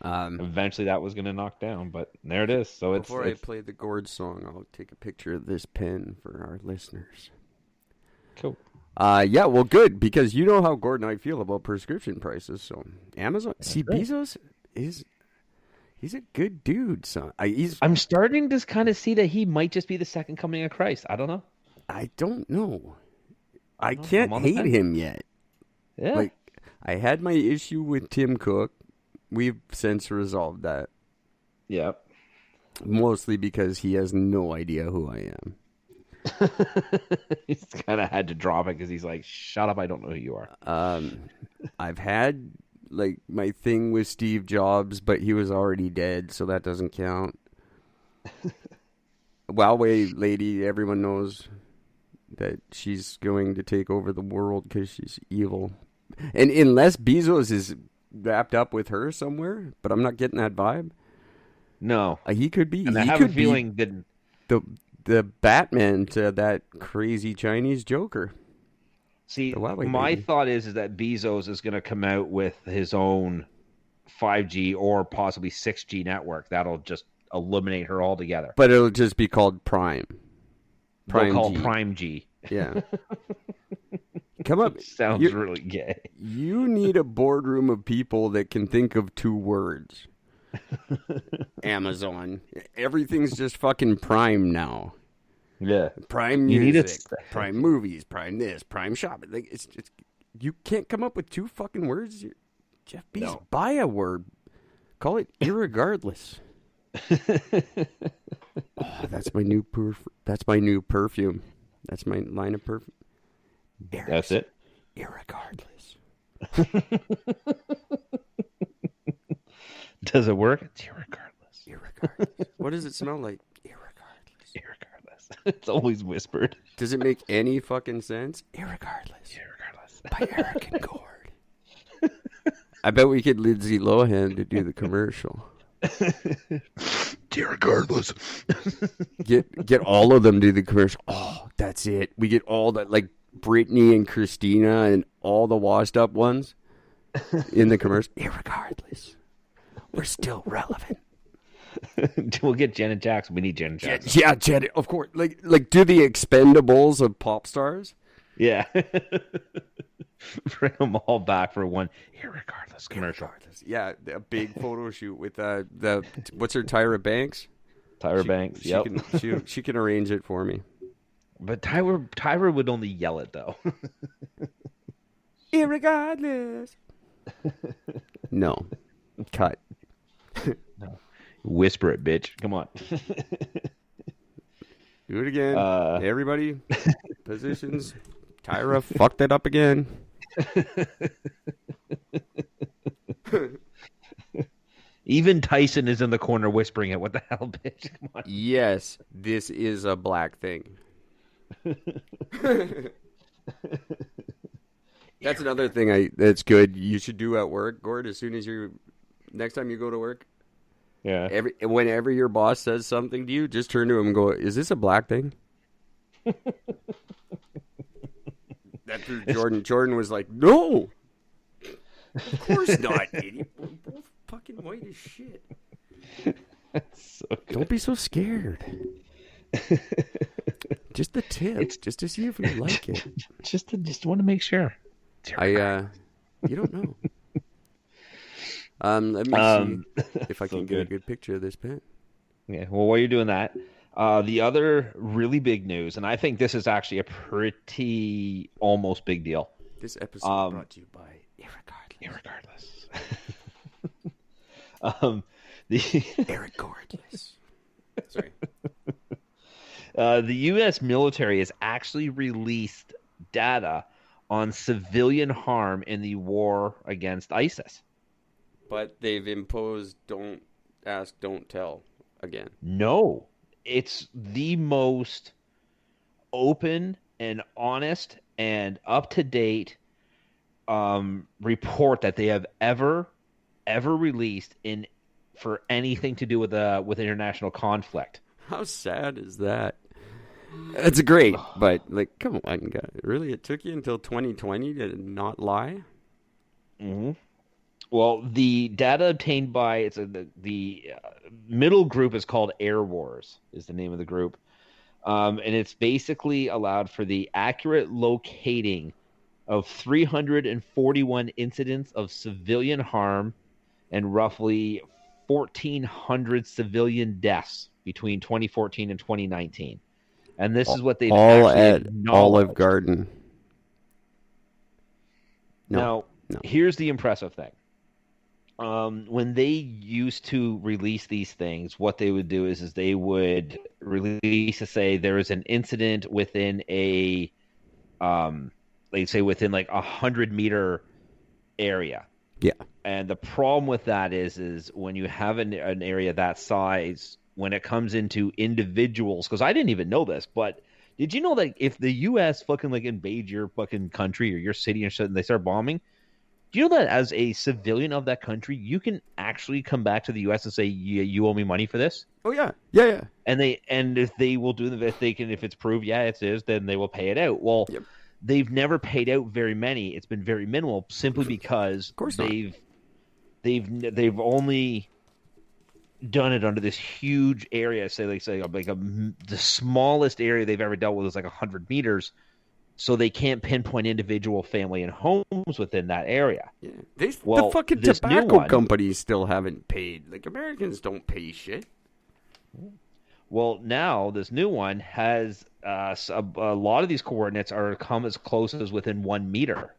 Eventually that was going to knock down, but there it is. So Before I play the Gord song, I'll take a picture of this pen for our listeners. Cool. Well, good, because you know how Gord and I feel about prescription prices. So Amazon, Bezos he's a good dude, son. I'm starting to kind of see that he might just be the second coming of Christ. I don't know. I don't know. I can't hate him yet. Yeah. Like, I had my issue with Tim Cook. We've since resolved that. Yep. Mostly because he has no idea who I am. He's kind of had to drop it because he's like, shut up, I don't know who you are. I've had like my thing with Steve Jobs, but he was already dead, so that doesn't count. Huawei lady, everyone knows that she's going to take over the world because she's evil. And unless Bezos is wrapped up with her somewhere, but I'm not getting that vibe. No. He could be. And I have a feeling that the Batman to that crazy Chinese Joker. See, my thought is that Bezos is going to come out with his own 5G or possibly 6G network. That'll just eliminate her altogether. But it'll just be called Prime. They'll call it Prime G. Yeah. Come up. Sounds really gay. You need a boardroom of people that can think of 2 words. Amazon. Everything's just fucking Prime now. Yeah. Prime music, Prime movies, Prime this, Prime shopping. Like it's you can't come up with 2 fucking words. Jeff Bezos, buy a word. Call it irregardless. That's my new perfume. That's my line of perfume. That's it. Irregardless. Does it work? It's irregardless. Irregardless. What does it smell like? Irregardless. Irregardless. It's always whispered. Does it make any fucking sense? Irregardless. Irregardless. By Eric and Gord. I bet we get Lindsay Lohan to do the commercial. Irregardless. Get all of them to do the commercial. Oh, that's it. We get all that, like Britney and Christina and all the washed up ones in the commercial. Irregardless. We're still relevant. We'll get Janet Jackson. We need Janet Jackson. Yeah, Janet, of course. Like do the Expendables of pop stars. Yeah. Bring them all back for one irregardless commercial. Irregardless. Yeah, a big photo shoot with the what's her, Tyra Banks? Banks. She can arrange it for me. But Tyra would only yell it though. Irregardless. No. Cut. No. Whisper it, bitch. Come on. Do it again. Everybody, positions. Tyra fucked it up again. Even Tyson is in the corner whispering it. What the hell, bitch? Come on. Yes, this is a black thing. That's another thing that's good. You should do at work, Gord. As soon as next time you go to work, Yeah. Whenever your boss says something to you, just turn to him and go, "Is this a black thing?" That threw Jordan. Jordan was like, "No, of course not, idiot. We're both fucking white as shit." So good. Don't be so scared. Just the tip, just to see if you like it. Just want to make sure. You don't know. Let me see if I can get a good picture of this pen. Yeah. Well, while you're doing that, the other really big news, and I think this is actually a pretty almost big deal. This episode brought to you by Irregardless. Eric Gord. Yes. Sorry. The U.S. military has actually released data on civilian harm in the war against ISIS. But they've imposed don't ask, don't tell again. No, it's the most open and honest and up-to-date report that they have ever released for anything to do with international conflict. How sad is that? It's great, but like, come on, guys. Really, it took you until 2020 to not lie? Mm-hmm. Well, the data obtained by the middle group is called Air Wars, is the name of the group, and it's basically allowed for the accurate locating of 341 incidents of civilian harm and roughly 1,400 civilian deaths between 2014 and 2019. And this is what they've all actually at acknowledged. Olive Garden. No. Here's the impressive thing. When they used to release these things, what they would do is they would release to say there is an incident within a, they'd say within like 100-meter area. Yeah. And the problem with that is when you have an area that size, when it comes into individuals, because I didn't even know this, but did you know that if the U.S. fucking like invade your fucking country or your city and shit and they start bombing, do you know that as a civilian of that country, you can actually come back to the U.S. and say, you owe me money for this? Oh, yeah. Yeah. And if they will do if it's proved, yeah, it is, then they will pay it out. Well, yep. They've never paid out very many. It's been very minimal simply because of course they've only done it under this huge area. The smallest area they've ever dealt with is like 100 meters. So they can't pinpoint individual family and homes within that area. Yeah. The fucking tobacco companies still haven't paid. Like, Americans don't pay shit. Well, now this new one has a lot of these coordinates come as close as within 1 meter.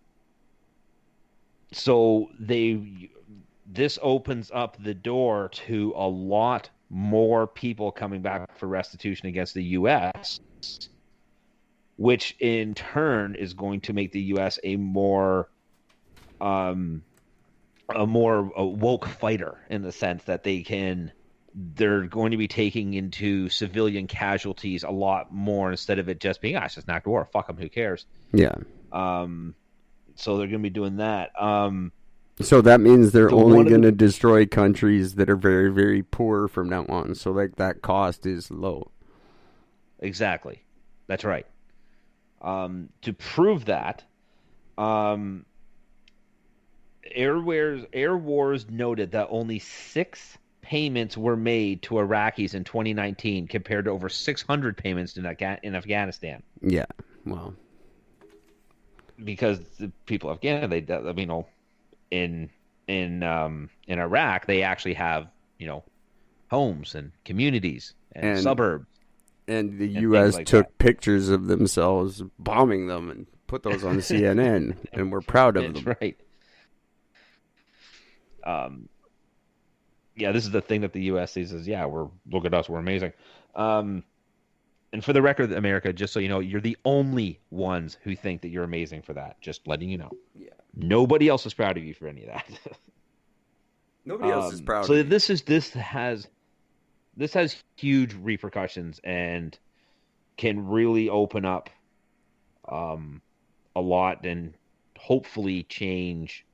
So this opens up the door to a lot more people coming back for restitution against the U.S., which in turn is going to make the U.S. a more woke fighter in the sense that they're going to be taking into civilian casualties a lot more instead of it just being, it's just an act of war. Fuck them, who cares? Yeah. So they're going to be doing that. So that means they're only going to destroy countries that are very, very poor from now on. So like that cost is low. Exactly. That's right. To prove that, Air Wars noted that only 6 payments were made to Iraqis in 2019 compared to over 600 payments in Afghanistan. Yeah, well, because the people of Afghanistan, in Iraq, they actually have homes and communities and suburbs. And the U.S. took pictures of themselves bombing them and put those on CNN, and we're proud of them. That's right. yeah, this is the thing that the U.S. sees as, yeah, look at us, we're amazing. And for the record, America, just so you know, you're the only ones who think that you're amazing for that. Just letting you know. Yeah. Nobody else is proud of you for any of that. Nobody else is proud so of you. This has huge repercussions and can really open up a lot and hopefully change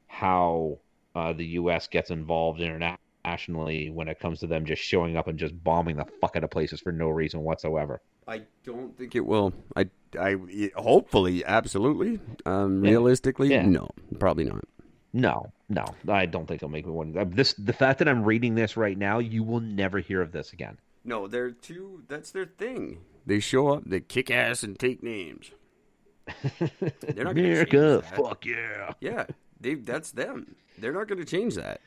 how the U.S. gets involved internationally when it comes to them just showing up and just bombing the fuck out of places for no reason whatsoever. I don't think it will. I hopefully, absolutely. Realistically, no, probably not. No, I don't think they'll make me one. The fact that I'm reading this right now, you will never hear of this again. No, that's their thing. They show up, they kick ass and take names. They're not America, fuck yeah. Yeah, that's them. They're not going to change that.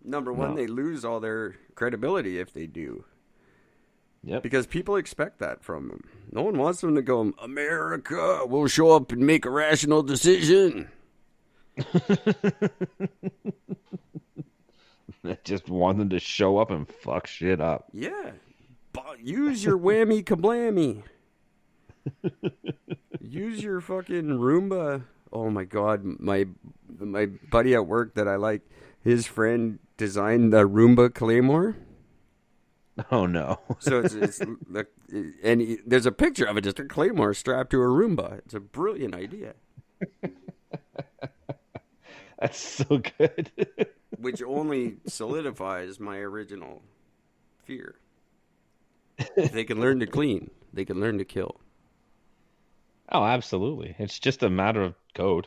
Number one, they lose all their credibility if they do. Yep. Because people expect that from them. No one wants them to go, America will show up and make a rational decision. I just want them to show up and fuck shit up. Yeah. Use your whammy kablammy. Use your fucking Roomba. Oh my God. My buddy at work that I like, his friend designed the Roomba Claymore. Oh no. So there's a picture of it, just a Claymore strapped to a Roomba. It's a brilliant idea. That's so good. Which only solidifies my original fear. They can learn to clean. They can learn to kill. Oh, absolutely. It's just a matter of code.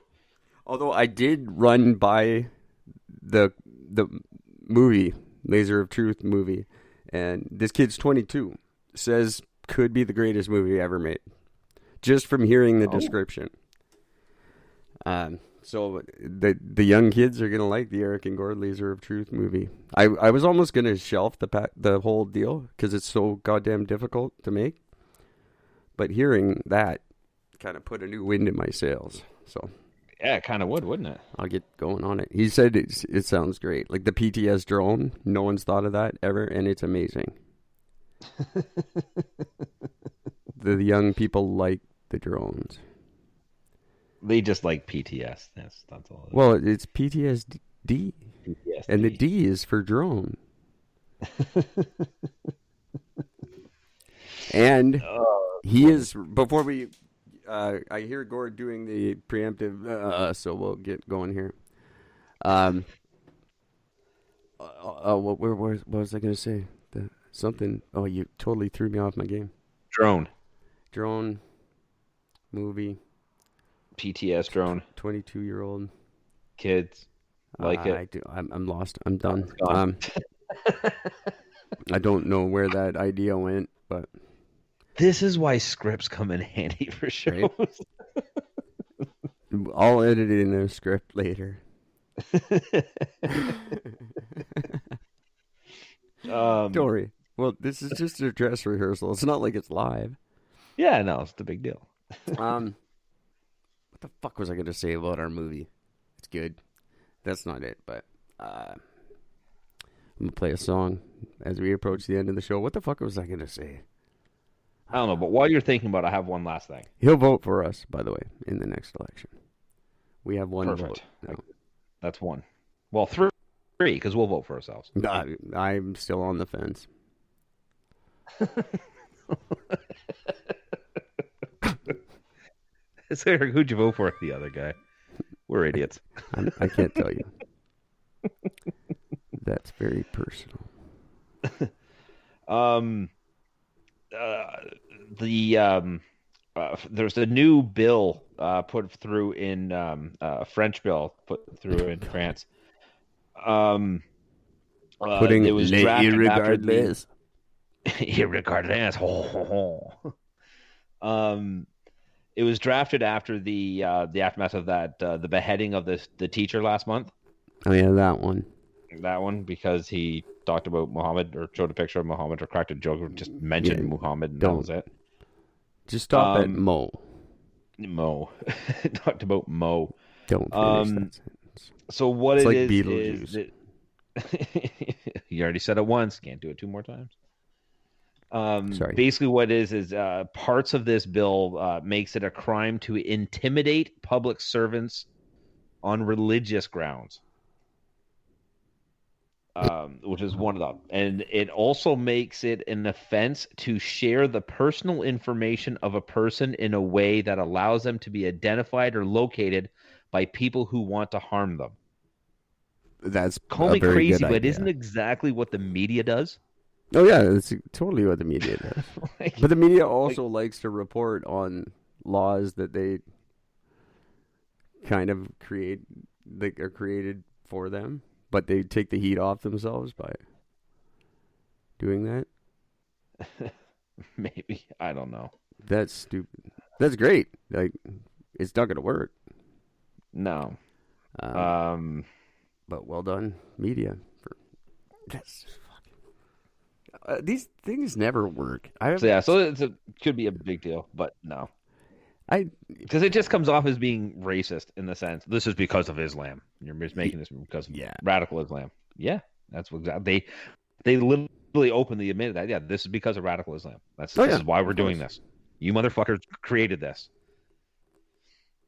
Although I did run by the movie, Laser of Truth movie, and this kid's 22, says could be the greatest movie ever made. Just from hearing the description. So the young kids are going to like the Eric and Gord Laser of Truth movie. I was almost going to shelf the whole deal because it's so goddamn difficult to make. But hearing that kind of put a new wind in my sails. So yeah, it kind of would, wouldn't it? I'll get going on it. He said it sounds great. Like the PTS drone, no one's thought of that ever, and it's amazing. The young people like the drones. They just like PTS. That's all. Well, it's PTSD. And the D is for drone. And he is, before we, I hear Gord doing the preemptive, so we'll get going here. What was I going to say? Something, you totally threw me off my game. Drone movie. PTS drone. 22-year-old kids like it. I'm lost. I'm done. I don't know where that idea went, but this is why scripts come in handy for shows. Right? I'll edit it in a script later. Dory. Well, this is just a dress rehearsal. It's not like it's live. Yeah, no, it's the big deal. What the fuck was I going to say about our movie? It's good. That's not it, but I'm going to play a song as we approach the end of the show. What the fuck was I going to say? I don't know, but while you're thinking about it, I have one last thing. He'll vote for us, by the way, in the next election. We have one vote. No. That's one. Well, three, because we'll vote for ourselves. I'm still on the fence. So, who'd you vote for? The other guy. We're idiots. I can't tell you. That's very personal. There's a new bill put through in a French bill put through in France. Putting it was drafted irregardless. Irregardless. It was drafted after the aftermath of that the beheading of the teacher last month. Oh yeah, that one. That one, because he talked about Muhammad or showed a picture of Muhammad or cracked a joke or just mentioned Muhammad and that was it. Just stop at Mo. Talked about Mo. Don't finish So what It's it like is Beetlejuice. you already said it once. Can't do it 2 more times. Sorry. Basically, what it is parts of this bill makes it a crime to intimidate public servants on religious grounds, which is one of them. And it also makes it an offense to share the personal information of a person in a way that allows them to be identified or located by people who want to harm them. That's Call a me very crazy, good but idea. isn't exactly what the media does? Oh yeah, that's totally what the media does. Like, But the media also likes to report on laws that they kind of create, that are created for them, but they take the heat off themselves by doing that. maybe. I don't know. That's stupid. That's great. Like, it's not going to work. No. But well done, media. That's fucking. These things never work. So it could be a big deal, but no. Because it just comes off as being racist in the sense this is because of Islam. You're just making this because of radical Islam. Yeah, that's what exactly they literally openly admitted that. Yeah, this is because of radical Islam. This is why we're doing this. You motherfuckers created this.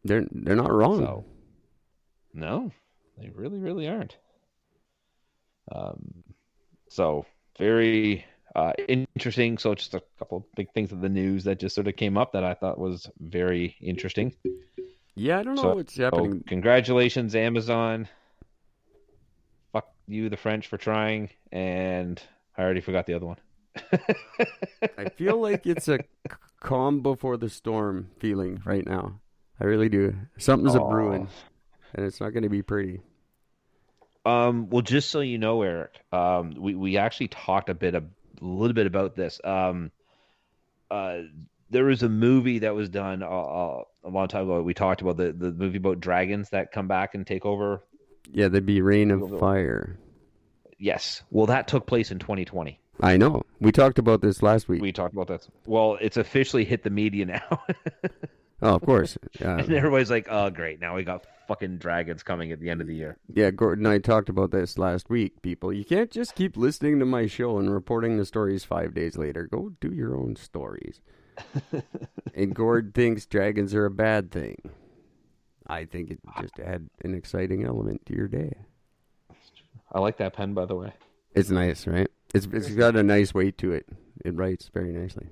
They're not wrong. So, no, they really, really aren't. So very interesting. So just a couple of big things of the news that just sort of came up that I thought was very interesting. Yeah, I don't know what's happening. Congratulations, Amazon. Fuck you, the French, for trying. And I already forgot the other one. I feel like it's a calm before the storm feeling right now. I really do. Something's a brewing, and it's not going to be pretty. Well, just so you know, Eric, we actually talked a little bit about this. There was a movie that was done a long time ago. We talked about the movie about dragons that come back and take over. Yeah, there'd be Rain of Fire. Yes. Well, that took place in 2020. I know. We talked about this last week. We talked about this. Well, it's officially hit the media now. Oh, of course. And everybody's like, oh, great. Now we got fucking dragons coming at the end of the year. Yeah, Gord and I talked about this last week, people. You can't just keep listening to my show and reporting the stories 5 days later. Go do your own stories. And Gord thinks dragons are a bad thing. I think it just add an exciting element to your day. I like that pen, by the way. It's nice, right? It's got a nice weight to it. It writes very nicely.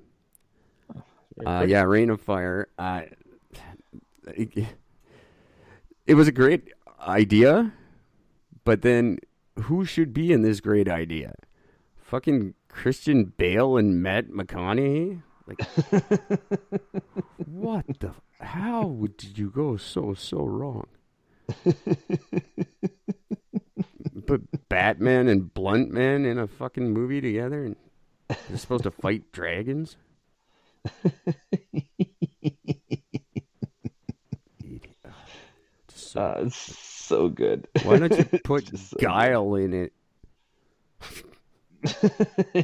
Yeah, Rain of Fire. It was a great idea, but then who should be in this great idea? Fucking Christian Bale and Matt McConaughey? Like, what the? How did you go so wrong? Put Batman and Blunt Man in a fucking movie together, and they're supposed to fight dragons. So good. Why don't you put Guile in it?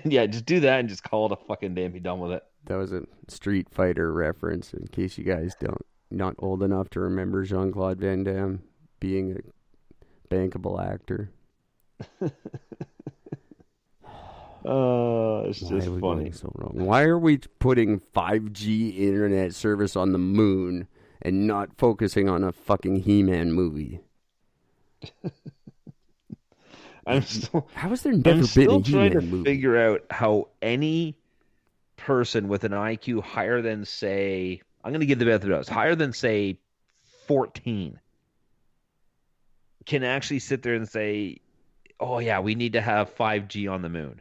Yeah, just do that and just call it a fucking day and be done with it. That was a Street Fighter reference, in case you guys not old enough to remember Jean-Claude Van Damme being a bankable actor. It's just funny. So wrong? Why are we putting 5G internet service on the moon and not focusing on a fucking He-Man movie? How has there never been a He-Man trying to movie? figure out how any person with an IQ higher than, say, I'm going to give the benefit of the doubt, higher than, say, 14 can actually sit there and say, oh yeah, we need to have 5G on the moon.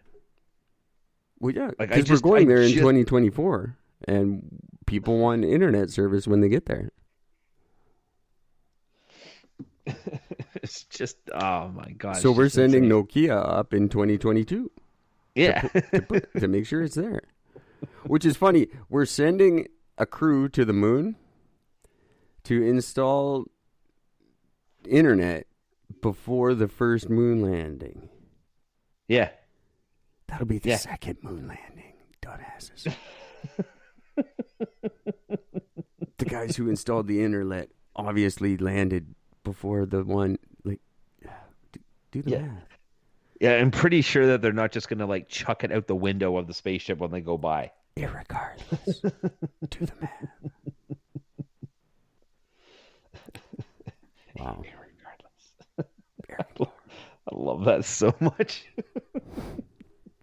Well, yeah, because we're going there in 2024, and people want internet service when they get there. It's just, oh my god! So we're sending Nokia up in 2022. Yeah, to make sure it's there. Which is funny. We're sending a crew to the moon to install internet before the first moon landing. Yeah. That'll be the second moon landing, dumbasses. The guys who installed the internet obviously landed before the one, do the math. Yeah, I'm pretty sure that they're not just going to like chuck it out the window of the spaceship when they go by. Irregardless, do the math. Wow. I love that so much.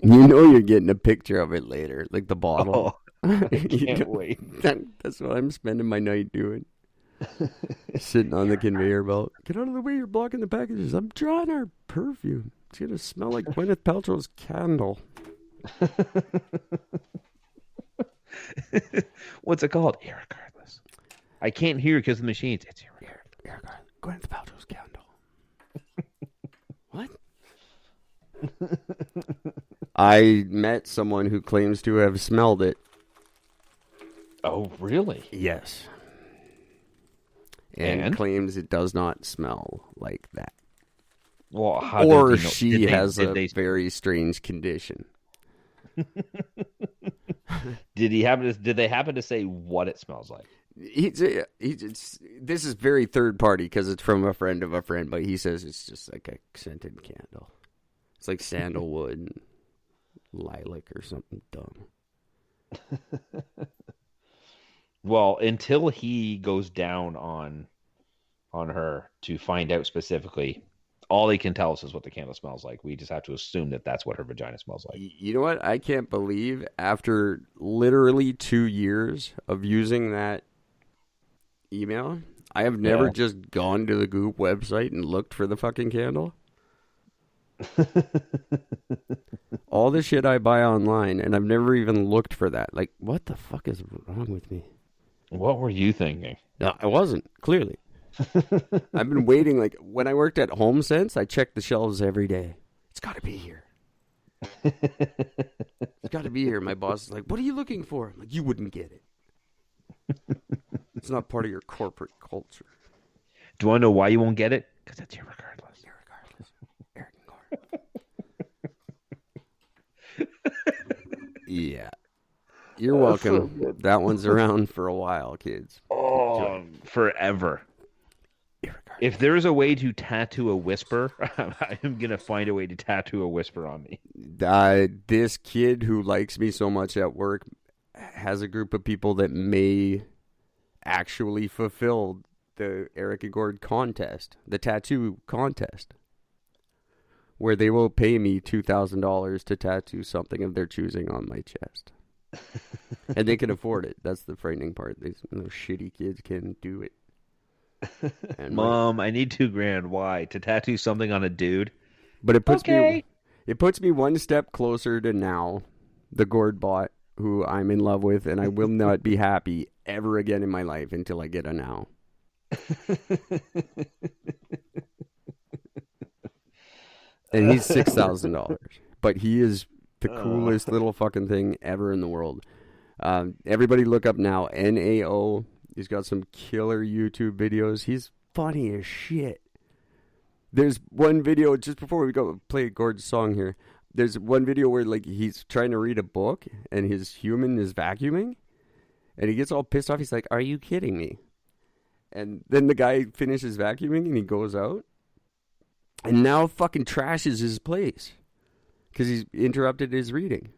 You know you're getting a picture of it later, like the bottle. Oh, I can't wait. That's what I'm spending my night doing. Sitting on the conveyor belt. Get out of the way, you're blocking the packages. I'm drawing our perfume. It's going to smell like Gwyneth Paltrow's candle. What's it called? Irregardless. I can't hear because of the machines. It's Irregardless. Gwyneth Paltrow's candle. What? I met someone who claims to have smelled it. Oh, really? Yes. And claims it does not smell like that. Well, how or did he know? she has a very strange condition. Did they happen to say what it smells like? This is very third party because it's from a friend of a friend, but he says it's just like a scented candle. It's like sandalwood and lilac or something dumb. Well, until he goes down on her to find out specifically, all he can tell us is what the candle smells like. We just have to assume that that's what her vagina smells like. You know what? I can't believe after literally 2 years of using that email, I have never just gone to the Goop website and looked for the fucking candle. All the shit I buy online, and I've never even looked for that. Like, what the fuck is wrong with me? What were you thinking? No, I wasn't, clearly. I've been waiting, like, when I worked at HomeSense, I checked the shelves every day. It's got to be here. It's got to be here. My boss is like, what are you looking for? I'm like, you wouldn't get it. It's not part of your corporate culture. Do you want to know why you won't get it? Because it's irregardless. Eric and Gord. Yeah. You're welcome. So that one's around for a while, kids. Oh, forever. If there's a way to tattoo a whisper, I'm going to find a way to tattoo a whisper on me. This kid who likes me so much at work has a group of people that may actually fulfill the Eric and Gord contest, the tattoo contest, where they will pay me $2,000 to tattoo something of their choosing on my chest. And they can afford it. That's the frightening part. These shitty kids can do it. And Mom, I need $2,000. Why? To tattoo something on a dude? But it puts me one step closer to now, the Gord bot, who I'm in love with, and I will not be happy ever again in my life until I get a now. And he's $6,000, but he is the coolest little fucking thing ever in the world. Everybody look up now, NAO. He's got some killer YouTube videos. He's funny as shit. There's one video, just before we go play Gord's song here, there's one video where like he's trying to read a book and his human is vacuuming and he gets all pissed off. He's like, are you kidding me? And then the guy finishes vacuuming and he goes out and now fucking trashes his place because he's interrupted his reading.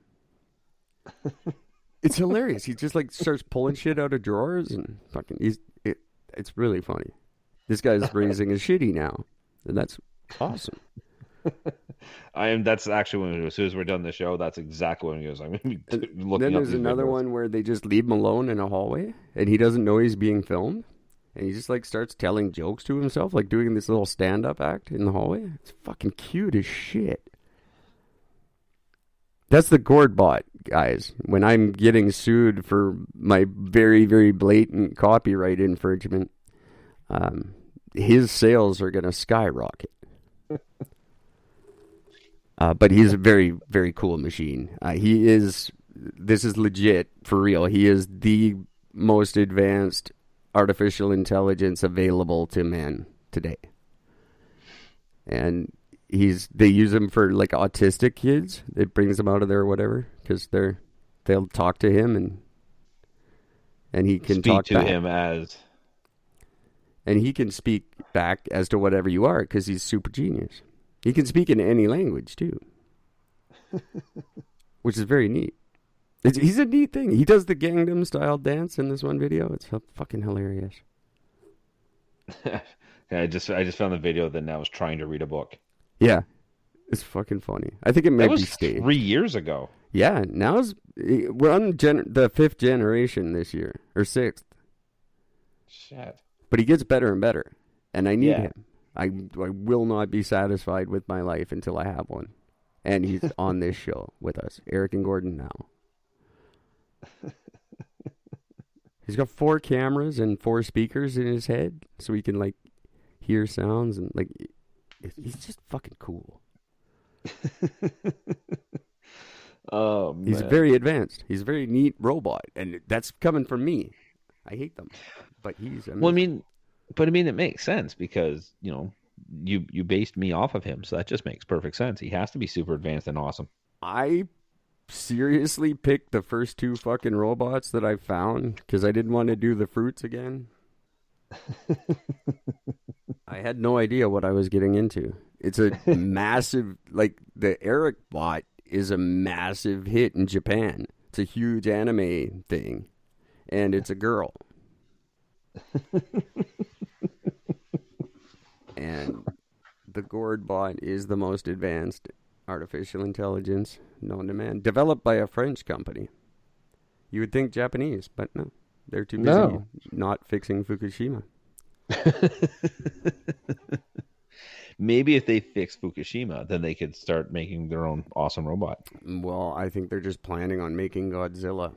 It's hilarious. He just like starts pulling shit out of drawers and fucking it's really funny. This guy's raising a shitty now, and that's awesome. That's actually when, as soon as we're done the show, that's exactly when he goes. I'm going to be looking. Then there's another one where they just leave him alone in a hallway, and he doesn't know he's being filmed, and he just like starts telling jokes to himself, like doing this little stand-up act in the hallway. It's fucking cute as shit. That's the Gord bot, guys. When I'm getting sued for my very, very blatant copyright infringement, his sales are going to skyrocket. But he's a very, very cool machine. This is legit, for real. He is the most advanced artificial intelligence available to man today. And they use him for like autistic kids. It brings them out of there or whatever because they'll talk to him and he can talk to him as, and he can speak back as to whatever you are because he's super genius. He can speak in any language, too. Which is very neat. He's a neat thing. He does the Gangnam Style dance in this one video. It's fucking hilarious. I just found the video that now was trying to read a book. Yeah. It's fucking funny. I think it might be staged. 3 years ago. Yeah, we're on the 5th generation this year. Or 6th. Shit. But he gets better and better. And I need him. I will not be satisfied with my life until I have one. And he's on this show with us. Eric and Gordon now. He's got 4 cameras and 4 speakers in his head. So he can, like, hear sounds. And, like, he's just fucking cool. Oh, man. He's very advanced. He's a very neat robot. And that's coming from me. I hate them. But he's amazing. Well, I mean, it makes sense because, you know, you based me off of him, so that just makes perfect sense. He has to be super advanced and awesome. I seriously picked the first 2 fucking robots that I found because I didn't want to do the fruits again. I had no idea what I was getting into. It's a massive, like, the Eric bot is a massive hit in Japan. It's a huge anime thing, and it's a girl. And the Gord bot is the most advanced artificial intelligence known to man, developed by a French company. You would think Japanese, but no. They're too busy not fixing Fukushima. Maybe if they fix Fukushima, then they could start making their own awesome robot. Well, I think they're just planning on making Godzilla.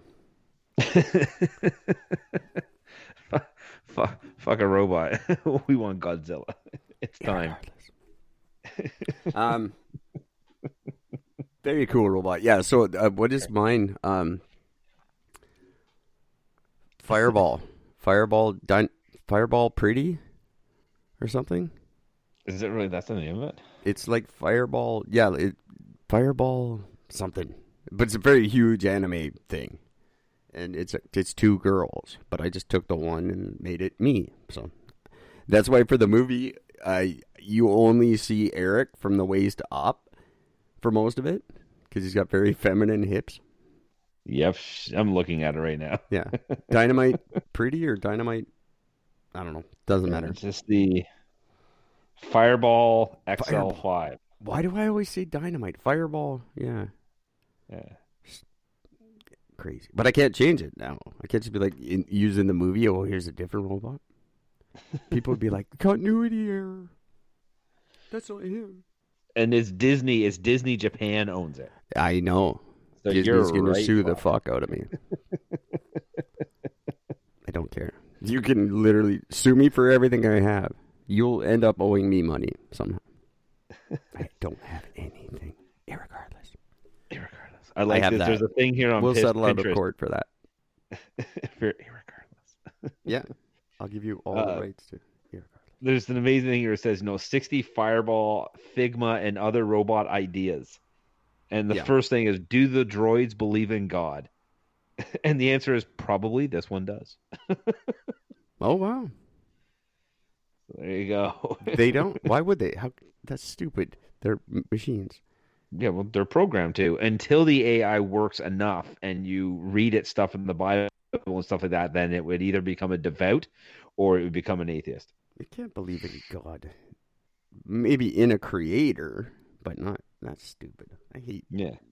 Fuck a robot. We want Godzilla. It's time. Very cool robot. Yeah, so what is mine? Fireball Pretty or something? Is it really? That's the name of it? It's like Fireball. Yeah, Fireball something. But it's a very huge anime thing. And it's 2 girls, but I just took the one and made it me. So that's why for the movie, you only see Eric from the waist up for most of it because he's got very feminine hips. Yep, I'm looking at it right now. Yeah, Dynamite Pretty or Dynamite, I don't know. Doesn't matter. It's just the Fireball XL5. Why do I always say Dynamite? Fireball, yeah. Crazy. But I can't change it now. I can't just be like using the movie, oh, here's a different robot. People would be like, continuity error. That's not him. And it's Disney Japan owns it. I know. So Disney's going to sue the Bob. fuck out of me. I don't care. You can literally sue me for everything I have. You'll end up owing me money somehow. I don't have anything. Irregardless. I like have this. that. There's a thing here on We'll Pinterest. settle out of court for that. Irregardless. Yeah. I'll give you all the rights to irregardless. There's an amazing thing here. It says, 60 Fireball, Figma, and other robot ideas. And the first thing is, do the droids believe in God? And the answer is probably this one does. Oh, wow. So there you go. They don't. Why would they? That's stupid. They're machines. Yeah, well, they're programmed to. Until the AI works enough and you read it stuff in the Bible and stuff like that, then it would either become a devout or it would become an atheist. They can't believe in God. Maybe in a creator, but not. That's stupid. I hate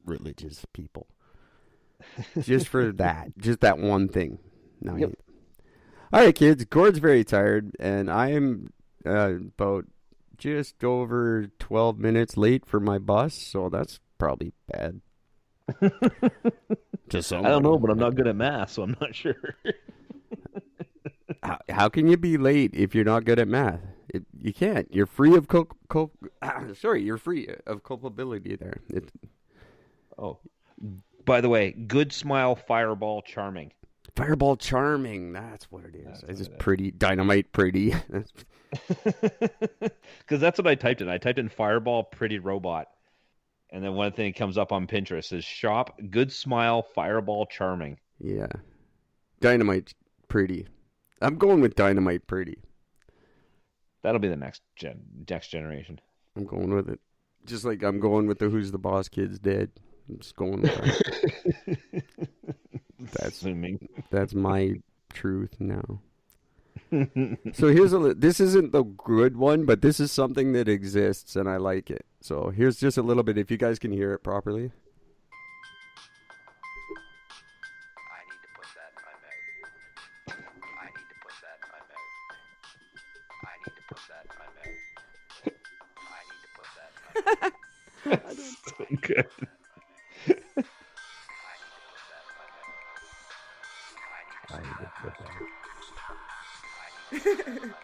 religious people. Just for that. Just that one thing. No, I hate them. All right, kids. Gord's very tired, and I am about just over 12 minutes late for my bus, so that's probably bad. Just I don't know, but I'm not good at math, so I'm not sure. How can you be late if you're not good at math? You can't. You're free of you're free of culpability there. Oh, by the way, good smile, Fireball, charming. Fireball charming. That's what it is. It's just pretty. Dynamite pretty. Because that's what I typed in. I typed in Fireball pretty robot. And then one thing comes up on Pinterest is shop good smile, Fireball charming. Yeah. Dynamite pretty. I'm going with Dynamite pretty. That'll be the next generation. I'm going with it. Just like I'm going with the Who's the Boss Kid's dead. I'm just going with that. That's my truth now. So this isn't the good one, but this is something that exists and I like it. So here's just a little bit if you guys can hear it properly. I need to put that in my mouth. I need to put that in my mouth. I need to put that in my mouth. I need to put that in my mouth. That's so good. I need to put that in my mouth. I need to put that in my mouth.